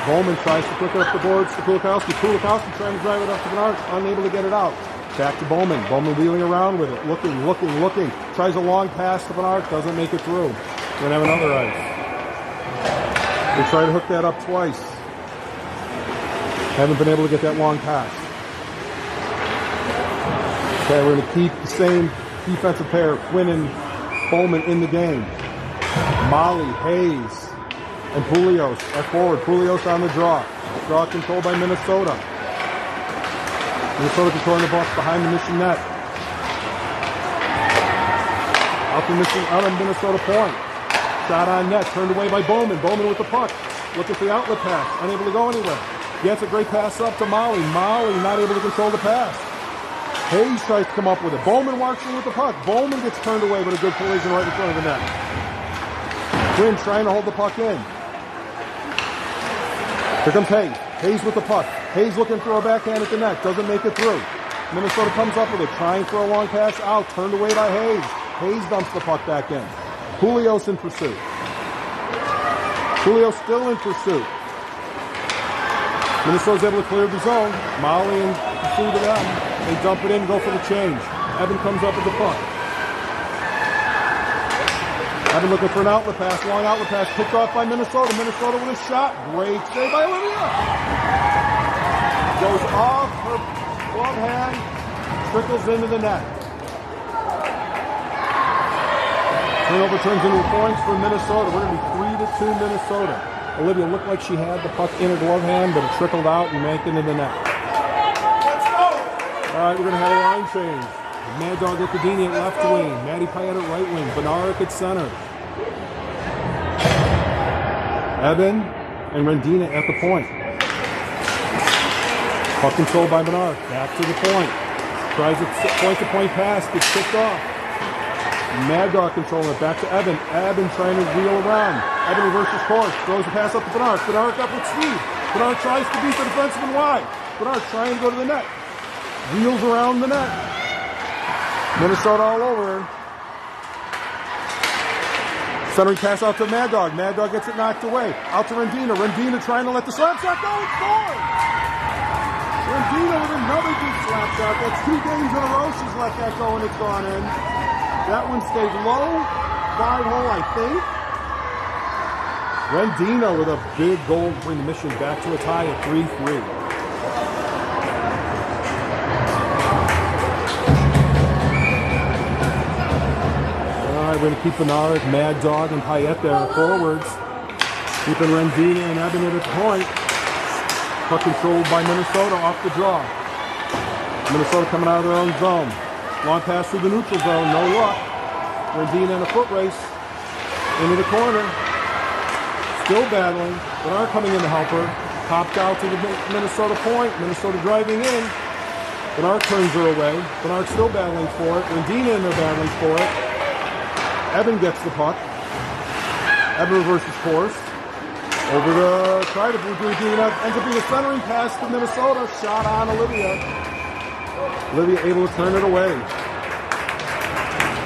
S1: Bowman tries to flick it up the boards to Kulikowski. Kulikowski trying to drive it up to Bernard, unable to get it out. Back to Bowman. Bowman wheeling around with it, looking. Tries a long pass to Bernard, doesn't make it through. We're going to have another ice. They try to hook that up twice. Haven't been able to get that long pass. Okay, we're going to keep the same defensive pair, Quinn and Bowman, in the game. Molly, Hayes, and Poulios at forward. Poulios on the draw. Draw controlled by Minnesota. Minnesota controlling the puck behind the mission net. Out on Minnesota point. Shot on net, turned away by Bowman. Bowman with the puck. Looking for the outlet pass. Unable to go anywhere. Gets a great pass up to Molly. Molly not able to control the pass. Hayes tries to come up with it. Bowman walks in with the puck. Bowman gets turned away with a good collision right in front of the net. Quinn trying to hold the puck in. Here comes Hayes. Hayes with the puck. Hayes looking for a backhand at the net. Doesn't make it through. Minnesota comes up with it. Trying for a long pass out. Turned away by Hayes. Hayes dumps the puck back in. Poulios in pursuit. Poulios still in pursuit. Minnesota's able to clear the zone. Molly in pursuit of them. They dump it in, go for the change. Evan comes up with the puck. Evan looking for an outlet pass, long outlet pass, picked off by Minnesota. Minnesota with a shot. Great save by Olivia. Goes off her glove hand, trickles into the net. Turnover turns into points for Minnesota. We're going to be 3-2 Minnesota. Olivia looked like she had the puck in her glove hand, but it trickled out and made it into the net. All right, we're going to have a line change. Mad Dog Ricadini at left wing. Maddie Payette at right wing. Benaric at center. Eben and Rendina at the point. Puck controlled by Benaric. Back to the point. Tries a point-to-point pass. Gets kicked off. Mad Dog controlling it. Back to Eben. Eben trying to wheel around. Eben reverses course. Throws the pass up to Benaric. Benaric up with speed. Benaric tries to beat the defenseman wide. Benaric trying to go to the net. Wheels around the net. Minnesota all over her. Centering pass out to Mad Dog. Mad Dog gets it knocked away. Out to Rendina. Rendina trying to let the slap shot go. It's gone! Rendina with another good slap shot. That's 2 games in a row she's let that go and it's gone in. That one stayed low. 5-hole, I think. Rendina with a big goal to bring the mission back to a tie at 3-3. We're going to keep Benaric, Mad Dog, and Payette there forwards. Keeping Rendina and Eben at the point. Puck controlled by Minnesota off the draw. Minnesota coming out of their own zone. Long pass through the neutral zone, no luck. Rendina in a foot race. Into the corner. Still battling. Benaric coming in to help her. Popped out to the Minnesota point. Minnesota driving in. Benaric turns her away. Benaric still battling for it. Rendina in there battling for it. Eben gets the puck. Eben reverses course. Over to try to do that. Ends up being a centering pass to Minnesota. Shot on Olivia. Olivia able to turn it away.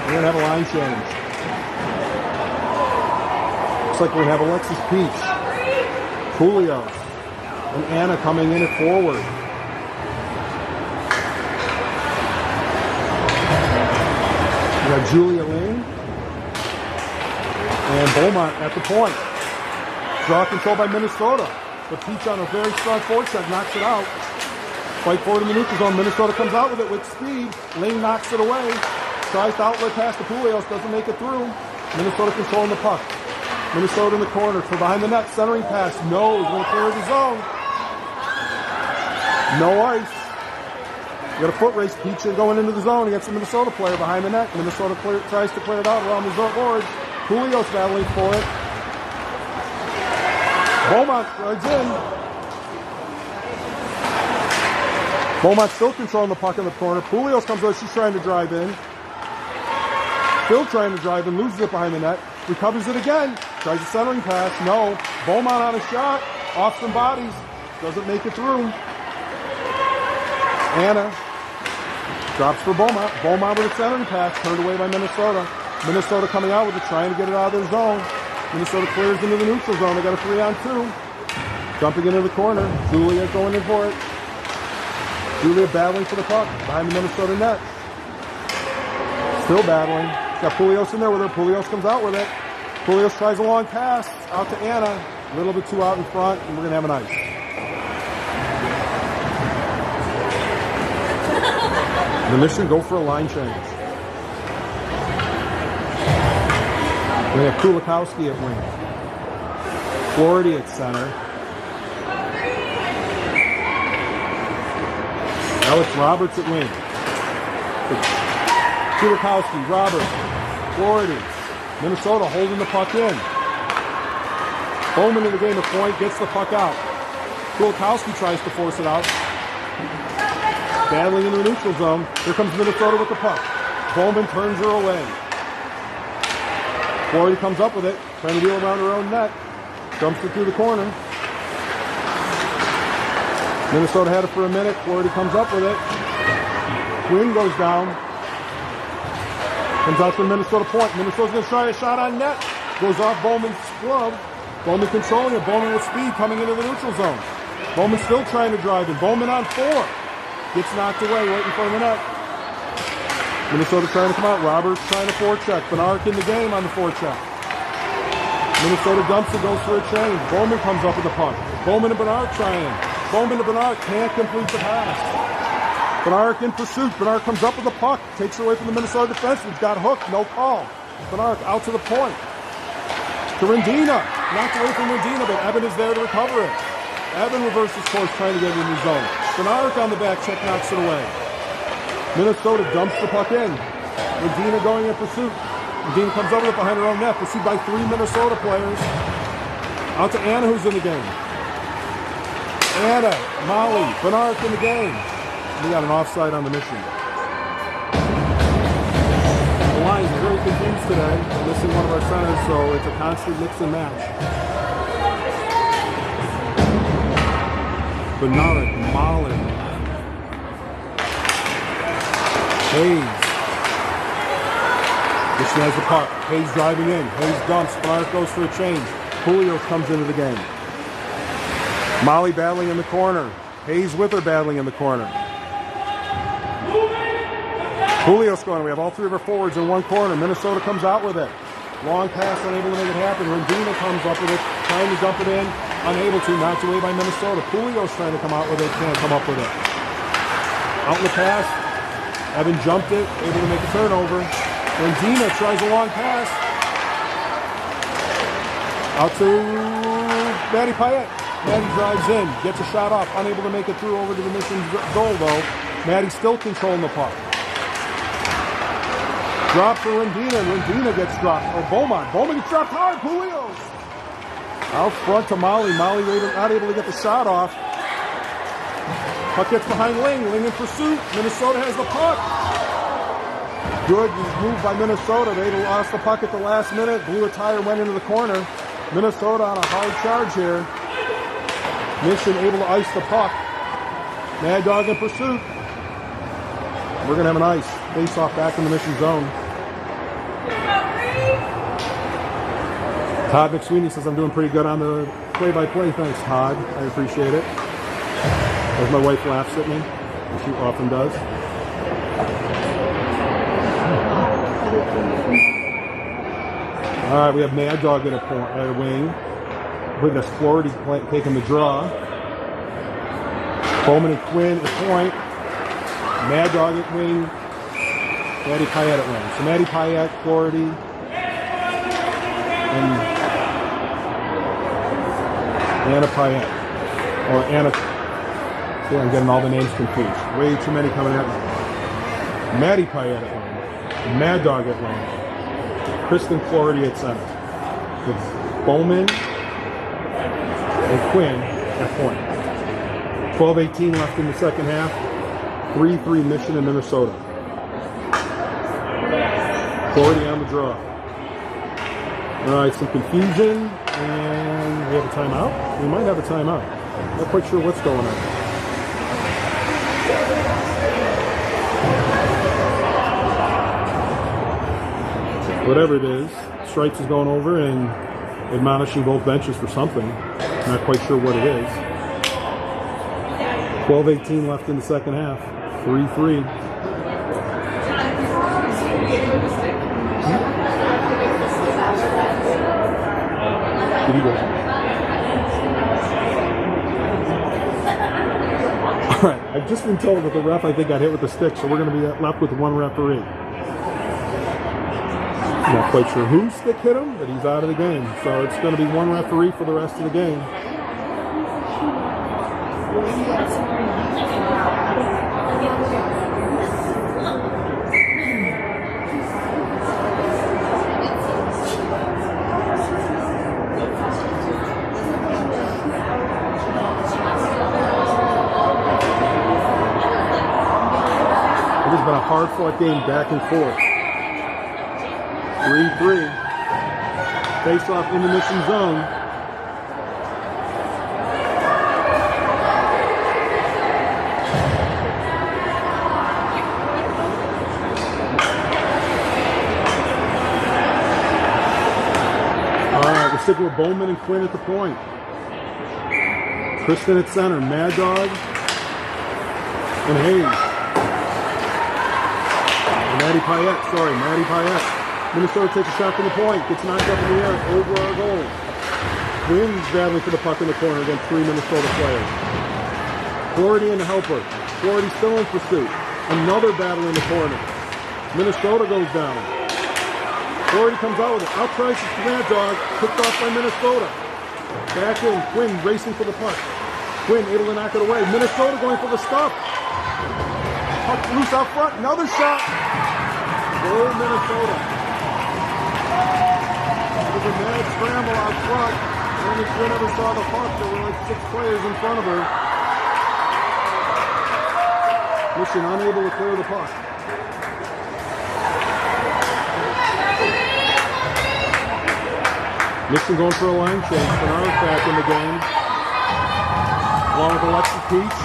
S1: We're going to have a line change. Looks like we're going to have Alexis Peach, Julio, and Anna coming in at forward. We got Julia Ling and Beaumont at the point. Draw control by Minnesota. But Peach on a very strong forecheck knocks it out. Fight forward in the neutral zone. Minnesota comes out with it with speed. Ling knocks it away. Tries to outlet pass to Pulios. Doesn't make it through. Minnesota controlling the puck. Minnesota in the corner. For behind the net. Centering pass. No. He's going to clear the zone. No ice. We got a foot race. Peach going into the zone against the Minnesota player behind the net. Minnesota tries to clear it out around the zone boards. Pulios battling for it. Beaumont rides in. Beaumont still controlling the puck in the corner. Pulios comes out. She's trying to drive in. Still trying to drive in. Loses it behind the net. Recovers it again. Tries a centering pass. No. Beaumont on a shot. Off some bodies. Doesn't make it through. Anna drops for Beaumont. Beaumont with a centering pass. Turned away by Minnesota. Minnesota coming out with it. Trying to get it out of their zone. Minnesota clears into the neutral zone. They got a 3-on-2. Jumping into the corner. Julia going in for it. Julia battling for the puck behind the Minnesota net. Still battling. Got Pulios in there with her. Pulios comes out with it. Pulios tries a long pass out to Anna. A little bit too out in front, and we're going to have an ice. The Mission go for a line change. We have Kulikowski at wing. Florida at center. Alex Roberts at wing. Kulikowski, Roberts, Florida. Minnesota holding the puck in. Bowman in the game of point, gets the puck out. Kulikowski tries to force it out. Battling in the neutral zone. Here comes Minnesota with the puck. Bowman turns her away. Florida comes up with it, trying to wheel around her own net. Dumps it through the corner. Minnesota had it for a minute. Florida comes up with it. Quinn goes down. Comes out to the Minnesota point. Minnesota's going to try a shot on net. Goes off Bowman's glove. Bowman controlling it. Bowman with speed coming into the neutral zone. Bowman still trying to drive in. Bowman on 4. Gets knocked away right in front of the net. Minnesota trying to come out. Roberts trying to forecheck. Bernard in the game on the forecheck. Minnesota dumps it, goes for a change. Bowman comes up with the puck. Bowman and Bernard trying. Bowman to Bernard can't complete the pass. Bernard in pursuit. Bernard comes up with the puck. Takes it away from the Minnesota defense. He's got hooked. No call. Bernard out to the point. To Rendina. Knocked away from Rendina, but Evan is there to recover it. Evan reverses course trying to get it in his zone. Bernard on the back check knocks it away. Minnesota dumps the puck in. Rendina going in pursuit. Rendina comes over it behind her own net. Pursued by 3 Minnesota players. Out to Anna, who's in the game. Anna, Molly, Bernard in the game. We got an offside on the Mission. The Lions are very confused today. They're missing one of our centers, so it's a constant mix and match. Bernard, Molly, Hayes. This has the puck. Hayes driving in. Hayes dumps. Bernard goes for a change. Julio comes into the game. Molly battling in the corner. Hayes with her battling in the corner. Julio scoring. We have all 3 of our forwards in one corner. Minnesota comes out with it. Long pass, unable to make it happen. Rendina comes up with it, trying to dump it in. Unable to, knocked away by Minnesota. Julio's trying to come out with it, can't come up with it. Out in the pass. Evan jumped it, able to make a turnover. Rendina tries a long pass. Out to Maddie Payette. Maddie drives in, gets a shot off, unable to make it through over to the Mission's goal though. Maddie still controlling the puck. Drop for Rendina. Rendina gets dropped. Oh, Beaumont. Beaumont gets dropped hard. Julio. Out front to Molly. Molly not able to get the shot off. Puck gets behind Ling. Ling in pursuit. Minnesota has the puck. Good move by Minnesota. They lost the puck at the last minute. Blew a tire, went into the corner. Minnesota on a hard charge here. Mission able to ice the puck. Mad Dog in pursuit. We're going to have an ice. Face off back in the Mission zone. Todd McSweeney says I'm doing pretty good on the play-by-play. Thanks, Todd. I appreciate it. As my wife laughs at me, as she often does. All right, we have Mad Dog at a wing. I believe that's Florida taking the draw. Bowman and Quinn at point. Mad Dog at wing. Matty Payette at wing. So Matty Payette, Florida, and Anna Payette. Or Anna. See, I'm getting all the names confused. Way too many coming at me. Matty Payette at wing. Mad Dog at wing. Kristen Florida at center. With Bowman and Quinn at point. 12:18 left in the second half. 3-3 Mission in Minnesota. Florida on the draw. All right, some confusion, and we have a timeout. We might have a timeout. Not quite sure what's going on. Whatever it is, Stripes is going over and admonishing both benches for something. Not quite sure what it is. 12:18 left in the second half. 3-3. Did he go? All right, I've just been told that the ref, I think, got hit with the stick, so we're going to be left with one referee. Not quite sure whose stick hit him, but he's out of the game. So it's going to be one referee for the rest of the game. It has been a hard-fought game back and forth. 3-3. Face off in the Mission zone. All right, we're sticking with Bowman and Quinn at the point. Kristen at center. Mad Dog and Hayes. Matty Payette. Minnesota takes a shot from the point, gets knocked up in the air over our goal. Quinn's battling for the puck in the corner against 3 Minnesota players. Florida and the helper. Florida still in pursuit. Another battle in the corner. Minnesota goes down. Florida comes out with it. Out tries to Mad Dog, picked off by Minnesota. Back in, Quinn racing for the puck. Quinn able to knock it away. Minnesota going for the stuff. Puck loose out front, another shot. Goal Minnesota. It was a mad scramble out front. Only Quinn ever saw the puck. There were like 6 players in front of her. Mission unable to clear the puck. Mission going for a line change. Bernard back in the game. Along with Alexis Peach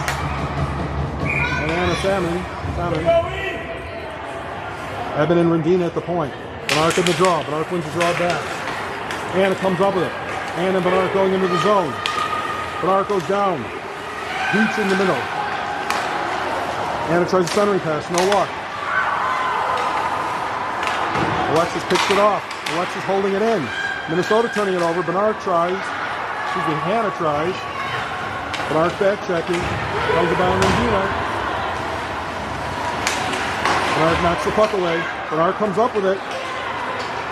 S1: and Anna Salmon. Eben and Rendina at the point. Bernard in the draw. Bernard wins the draw back. Anna comes up with it. Anna and Bernard going into the zone. Bernard goes down. Peach in the middle. Anna tries a centering pass. No luck. Alexis picks it off. Alexis holding it in. Minnesota turning it over. Bernard tries. Hannah tries. Bernard back checking. Comes about Rendina. Bernard knocks the puck away. Bernard comes up with it.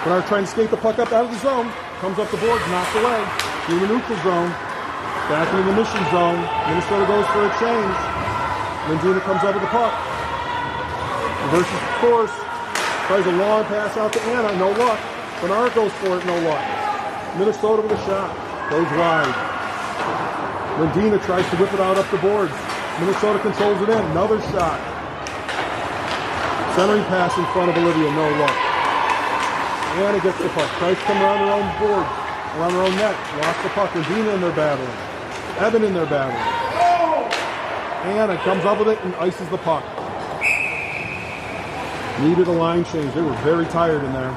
S1: Bernard trying to skate the puck up out of the zone. Comes up the boards, knocked away. In the neutral zone. Back in the Mission zone. Minnesota goes for a change. Rendina comes up with the puck. Reverses course. Tries a long pass out to Anna. No luck. Bernard goes for it. No luck. Minnesota with a shot. Goes wide. Rendina tries to whip it out up the boards. Minnesota controls it in. Another shot. Centering pass in front of Olivia, no luck. Anna gets the puck. Tries to come around her own board, around her own net. Lost the puck. Rendina in there battling. Evan in there battling. Anna comes up with it and ices the puck. Needed a line change. They were very tired in there.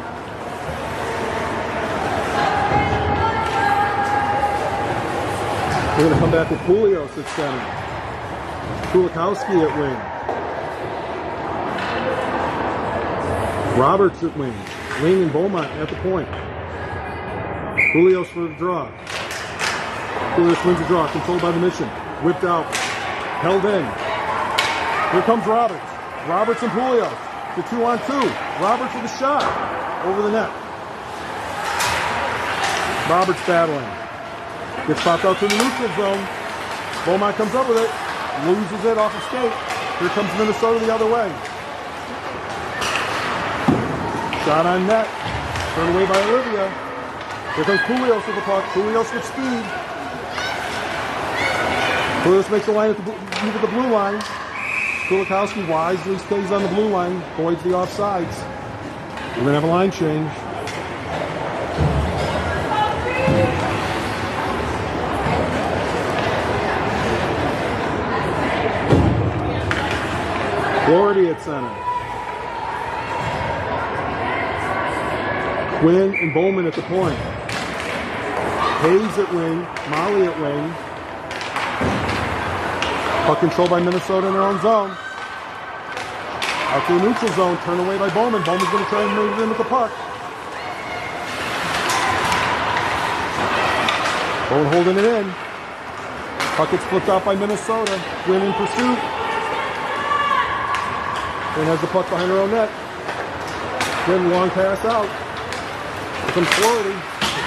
S1: We're going to come back with Pulios at center. Kulikowski at wing. Roberts at wing. Ling and Beaumont at the point. Pulios for the draw. Pulios wins the draw, controlled by the mission. Whipped out. Held in. Here comes Roberts. Roberts and Pulios. The 2-on-2. Roberts with a shot. Over the net. Roberts battling. Gets popped out to the neutral zone. Beaumont comes up with it. Loses it off of skate. Here comes Minnesota the other way. Shot on net. Turned away by Olivia. Here comes Pulios with the puck. Pulios with speed. Pulios makes a line at the blue line. Kulikowski wisely stays on the blue line. Avoids the offsides. We're going to have a line change. Florida at center. Quinn and Bowman at the point. Hayes at wing. Molly at wing. Puck controlled by Minnesota in their own zone. Out to the neutral zone. Turned away by Bowman. Bowman's going to try and move in with the puck. Bowman holding it in. Puck gets flipped out by Minnesota. Quinn in pursuit. Quinn has the puck behind her own net. Quinn long pass out. Here comes Florida.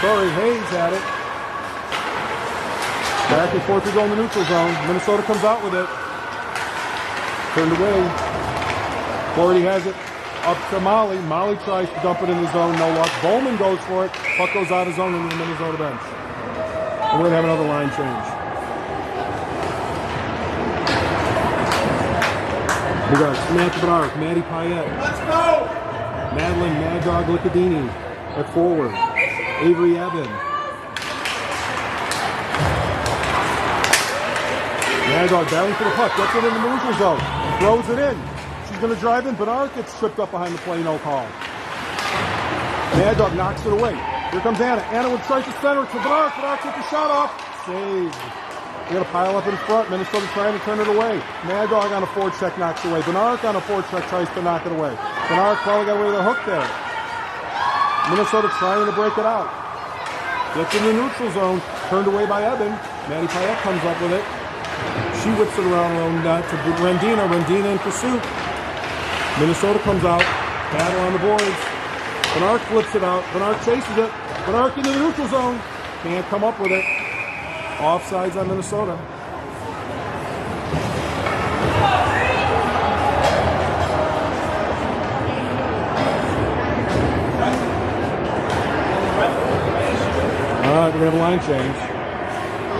S1: Sorry, Hayes had it. Back and forth we go in the neutral zone. Minnesota comes out with it. Turned away. Florida has it up to Molly. Molly tries to dump it in the zone. No luck. Bowman goes for it. Puck goes out of zone into the Minnesota bench. And we're going to have another line change. We got Samantha Bedard, Maddie Payette. Let's go! Madeline Mad Dog Licadini at forward. Avery Evan. Mad Dog battling for the puck. Gets it in the neutral zone. Throws it in. She's going to drive in. Bedard gets tripped up behind the play. No call. Mad Dog knocks it away. Here comes Anna. Anna would try to center it to Bedard. Bedard took the shot off. Saved. We got to pile up in front. Minnesota trying to turn it away. Mad Dog on a forecheck knocks away. Bernard on a forecheck tries to knock it away. Bernard probably got away with a hook there. Minnesota trying to break it out. Gets in the neutral zone. Turned away by Eben. Maddie Payette comes up with it. She whips it around her own net to Rendina. Rendina in pursuit. Minnesota comes out. Battle on the boards. Bernard flips it out. Bernard chases it. Bernard into the neutral zone. Can't come up with it. Offsides on Minnesota. All right, we're going to have a line change.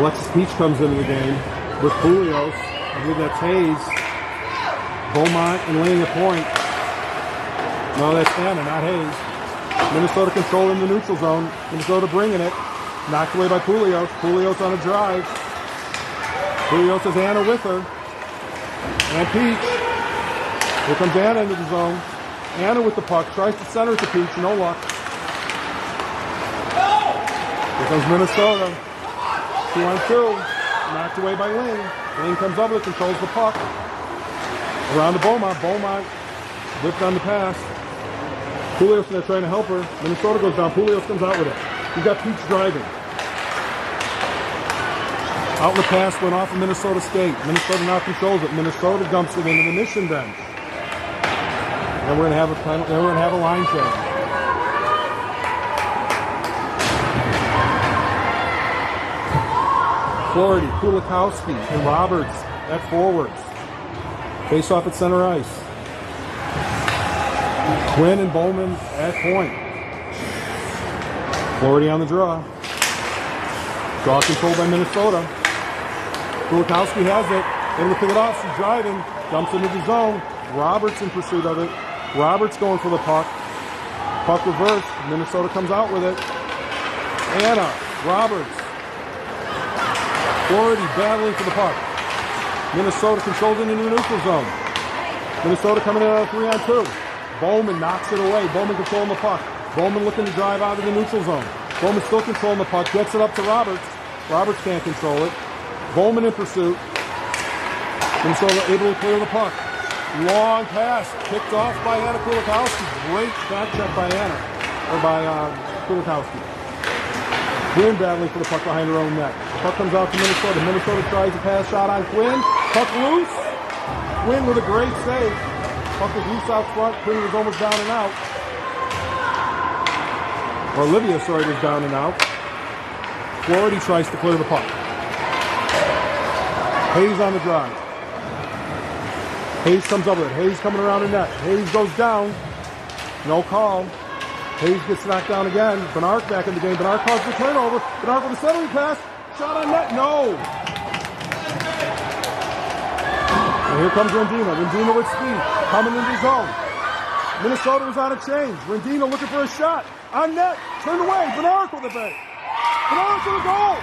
S1: Alexis Peach comes into the game with Pulios. I believe that's Hayes. Beaumont and laying a point. No, that's Anna, not Hayes. Minnesota controlling the neutral zone. Minnesota bringing it. Knocked away by Pulios. Pulios on a drive. Pulios has Anna with her. And Peach. Here comes Anna into the zone. Anna with the puck. Tries to center it to Peach. No luck. Here comes Minnesota. 2-on-2. Knocked away by Ling. Ling comes up with it. Controls the puck. Around to Beaumont. Beaumont whipped on the pass. Pulios now trying to help her. Minnesota goes down. Pulios comes out with it. He's got Peach driving. Outlet pass went off of Minnesota skate. Minnesota now controls it. Minnesota dumps it into the mission bench. And we're going to have a line change. Flaherty, Kulikowski, and Roberts at forwards. Face off at center ice. Quinn and Bowman at point. Flaherty on the draw. Draw controlled by Minnesota. Kulikowski has it. Able to pick it off. She's driving. Dumps into the zone. Roberts in pursuit of it. Roberts going for the puck. Puck reversed. Minnesota comes out with it. Anna. Roberts. Flaherty battling for the puck. Minnesota controls it into the neutral zone. Minnesota coming in on a 3-on-2. Bowman knocks it away. Bowman controlling the puck. Bowman looking to drive out of the neutral zone. Bowman still controlling the puck. Gets it up to Roberts. Roberts can't control it. Bowman in pursuit. Minnesota able to clear the puck. Long pass, picked off by Anna Kulikowski. Great back check by Anna, or by Kulikowski. Quinn battling for the puck behind her own net. The puck comes out to Minnesota. Minnesota tries a pass shot on Quinn. Puck loose. Quinn with a great save. Puck was loose out front. Quinn was almost down and out. Or Olivia, sorry, was down and out. Florida tries to clear the puck. Hayes on the drive. Hayes comes up with it. Hayes coming around the net. Hayes goes down. No call. Hayes gets knocked down again. Bernard back in the game. Bernard causes the turnover. Bernard with a centering pass. Shot on net. No. And here comes Rendina. Rendina with speed. Coming into the zone. Minnesota was on a change. Rendina looking for a shot. On net. Turned away. Bernard with the bait. Bernard for the goal.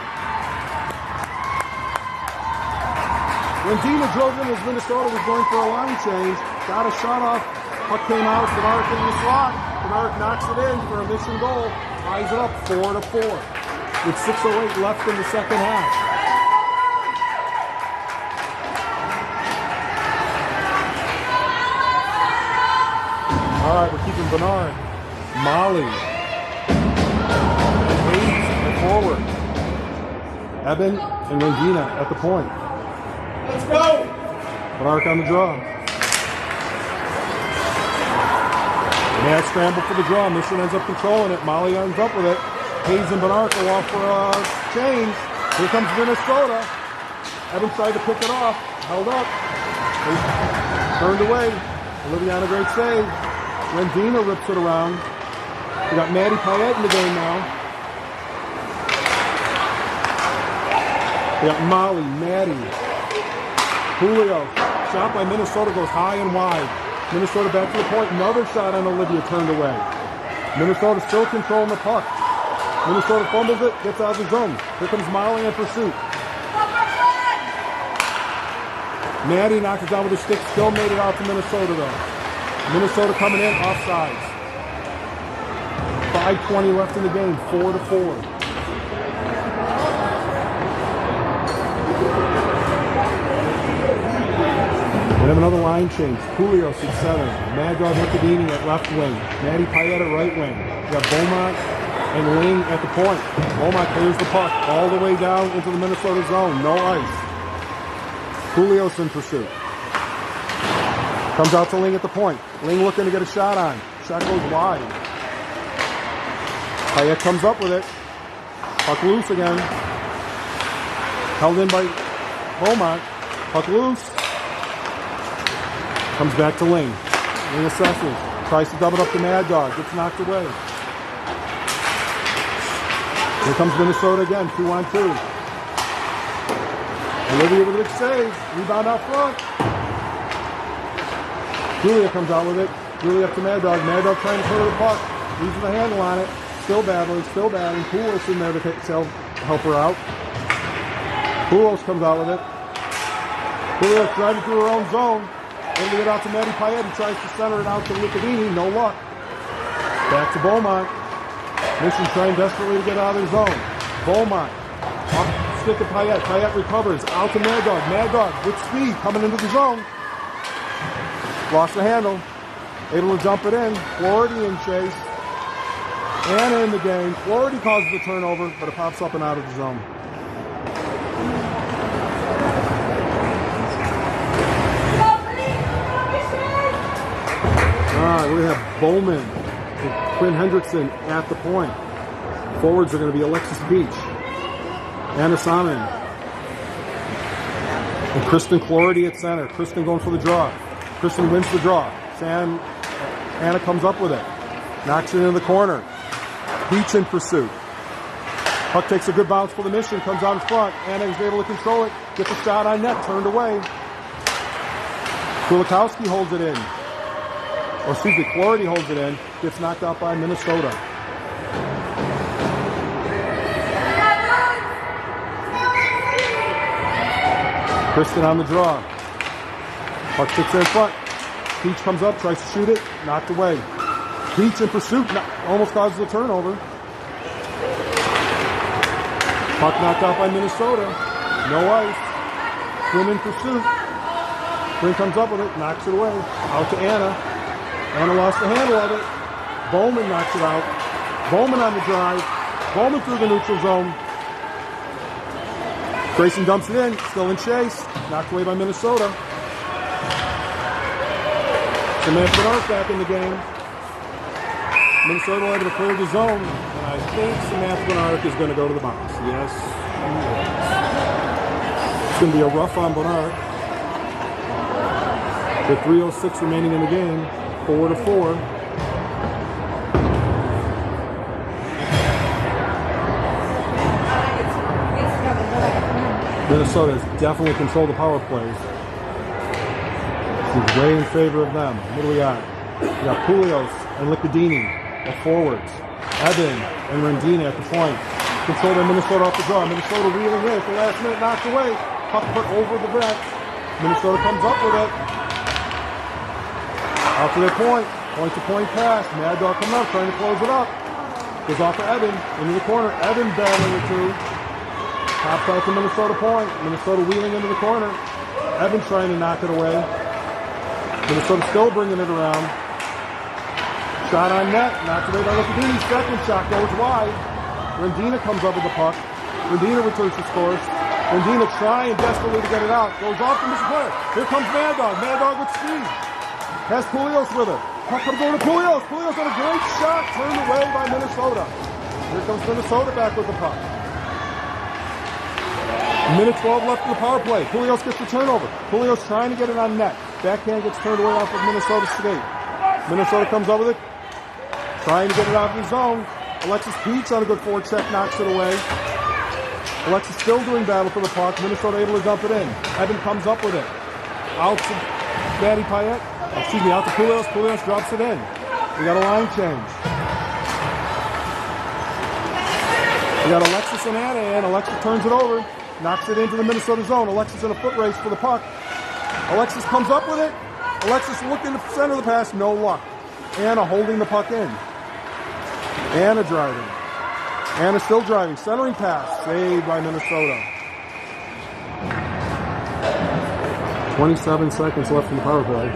S1: Rendina drove in as Minnesota was going for a line change. Got a shot off. Puck came out. Bernard in the slot. Bernard knocks it in for a mission goal. Ties it up 4-4. With 6:08 left in the second half. All right, we're keeping Bernard. Molly. And Hayes at forward. Eben and Rendina at the point.
S2: Let's go!
S1: Bernard on the draw. Mad scramble for the draw. Mission ends up controlling it. Molly ends up with it. Hayes and Bernard go off for a change. Here comes Minnesota. Eben tried to pick it off. Held up. Turned away. Olivia on a great save. Rendina rips it around. We got Maddie Payette in the game now. We got Molly, Maddie. Julio, shot by Minnesota goes high and wide. Minnesota back to the point. Another shot on Olivia turned away. Minnesota still controlling the puck. Minnesota fumbles it, gets out of the zone. Here comes Molly in pursuit. Maddie knocked it down with a stick. Still made it out to Minnesota though. Minnesota coming in offsides. 5:20 left in the game. 4-4. We have another line change. Julio 6-7. Mad Dog Nicodemus at left wing. Maddie Payette at right wing. We got Beaumont and Ling at the point. Beaumont clears the puck all the way down into the Minnesota zone. No ice. Julio's in pursuit. Comes out to Ling at the point. Ling looking to get a shot on. Shot goes wide. Payette comes up with it. Puck loose again. Held in by Beaumont. Puck loose. Comes back to Ling. Ling assesses. Tries to double up the Mad Dog. Gets knocked away. Here comes Minnesota again. 2-on-2. Olivia with a big save. Rebound out front. Julia comes out with it. Julia up to Mad Dog. Mad Dog trying to clear the puck. Loses the handle on it. Still battling. Poulos in there to help her out. Poulos comes out with it. Poulos driving through her own zone. Able to get out to Maddie Payette. He tries to center it out to Nicodemus. No luck. Back to Beaumont. Mission trying desperately to get out of their zone. Beaumont. Off stick to Payette. Payette recovers. Out to Mad Dog. Mad Dog with speed coming into the zone. Lost the handle. Able to dump it in. Floridian chase. Anna in the game. Florida causes the turnover, but it pops up and out of the zone. All right, we have Bowman and Quinn Hendrickson at the point. Forwards are going to be Alexis Beach, Anna Salmon, and Kristen Clority at center. Kristen going for the draw. Kristen wins the draw. Anna comes up with it. Knocks it in the corner. Beach in pursuit. Puck takes a good bounce for the Mission. Comes out in front. Anna is able to control it. Gets a shot on net. Turned away. Kulikowski holds it in. Or excuse me, Clority holds it in. Gets knocked out by Minnesota. Kristen on the draw. Puck sticks in front. Peach comes up, tries to shoot it. Knocked away. Peach in pursuit. Almost causes a turnover. Puck knocked out by Minnesota. No ice. Quinn in pursuit. Quinn comes up with it, knocks it away. Out to Anna. Anna lost the handle of it. Bowman knocks it out. Bowman on the drive. Bowman through the neutral zone. Grayson dumps it in. Still in chase. Knocked away by Minnesota. Samantha Bernard back in the game. Minnesota able to clear the zone. And I think Samantha Bernard is going to go to the box. Yes, it's going to be a rough on Bernard. With 3:06 remaining in the game. 4-4. Minnesota has definitely controlled the power plays. He's way in favor of them. What do we got? We got Poulios and Licadini at forwards. Evan and Rendina at the point. Controlled by Minnesota off the draw. Minnesota reeling in at the last minute, knocked away. Puck put over the net. Minnesota comes up with it. Out to their point. Point-to-point pass. Mad Dog coming up, trying to close it up. Goes off to Evan. Into the corner. Evan battling it too. Pops out to Minnesota point. Minnesota wheeling into the corner. Evan trying to knock it away. Minnesota still bringing it around. Shot on net. Knocked away by Licadini. Second shot goes wide. Rendina comes up with the puck. Rendina returns to scores. Rendina trying desperately to get it out. Goes off from the player. Here comes Mad Dog. Mad Dog with speed. Has Poulios with her. Puck comes over to Poulios. Poulios on a great shot. Turned away by Minnesota. Here comes Minnesota back with the puck. Minute 12 left in the power play. Poulios gets the turnover. Poulios trying to get it on net. Backhand gets turned away off of Minnesota's skate. Minnesota comes up with it. Trying to get it out of the zone. Alexis Peach on a good forward check knocks it away. Alexis still doing battle for the puck. Minnesota able to dump it in. Evan comes up with it. Out to Maddie Payette. Out to Poulios. Poulios drops it in. We got a line change. We got Alexis and Anna in. Alexis turns it over. Knocks it into the Minnesota zone. Alexis in a foot race for the puck. Alexis comes up with it. Alexis looking to the center of the pass. No luck. Anna holding the puck in. Anna driving. Anna still driving. Centering pass. Saved by Minnesota. 27 seconds left in the power play.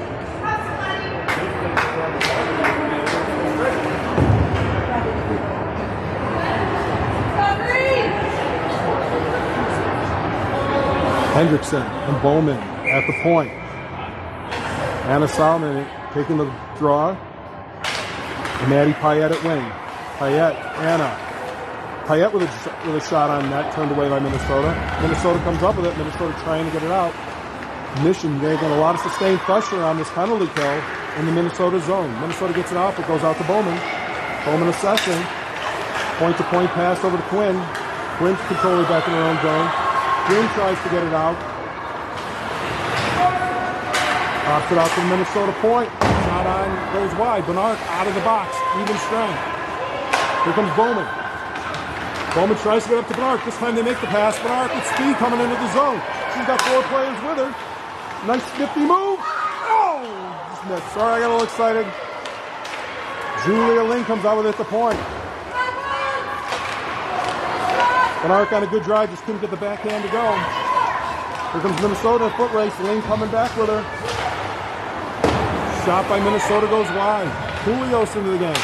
S1: Hendrickson and Bowman at the point. Anna Solomon taking the draw. Maddie Payette at wing. Payette, Anna. Payette with a shot on net, turned away by Minnesota. Minnesota comes up with it. Minnesota trying to get it out. Mission making a lot of sustained pressure on this penalty kill in the Minnesota zone. Minnesota gets it off. It goes out to Bowman. Bowman assessing. Point-to-point pass over to Quinn. Quinn controlling back in her own zone. Quinn tries to get it out. Pops it out to the Minnesota point. Shot on, goes wide. Bernard out of the box. Even strength. Here comes Bowman. Bowman tries to get up to Bernard. This time they make the pass. Bernard with speed coming into the zone. She's got 4 players with her. Nice nifty move. Oh! Just missed. Sorry, I got a little excited. Julia Ling comes out with it at the point. Bernard on a good drive, just couldn't get the backhand to go. Here comes Minnesota, foot race. Ling coming back with her. Shot by Minnesota goes wide. Poulios into the game.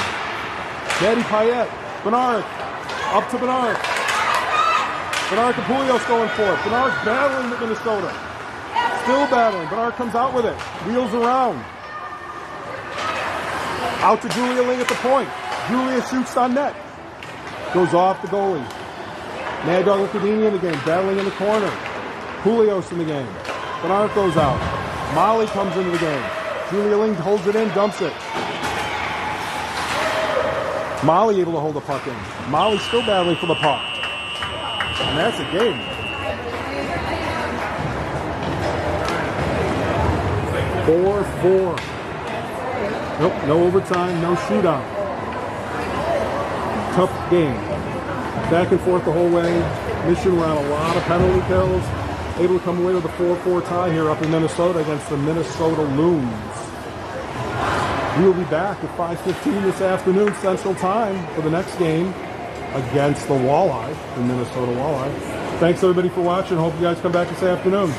S1: Maddie Payette. Bernard. Up to Bernard. Bernard to Poulios going for it. Bernard's battling with Minnesota. Still battling. Bernard comes out with it. Wheels around. Out to Julia Ling at the point. Julia shoots on net. Goes off the goalie. Mad Dog Licadini in the game, battling in the corner. Poulios in the game. Bernard goes out. Molly comes into the game. Julia Ling holds it in, dumps it. Molly able to hold the puck in. Molly still battling for the puck. And that's a game. Four. Nope, no overtime, no shootout. Tough game. Back and forth the whole way. Mission around a lot of penalty kills. Able to come away with a 4-4 tie here up in Minnesota against the Minnesota Loons. We will be back at 5:15 this afternoon Central Time for the next game against the Walleye, the Minnesota Walleye. Thanks everybody for watching. Hope you guys come back this afternoon.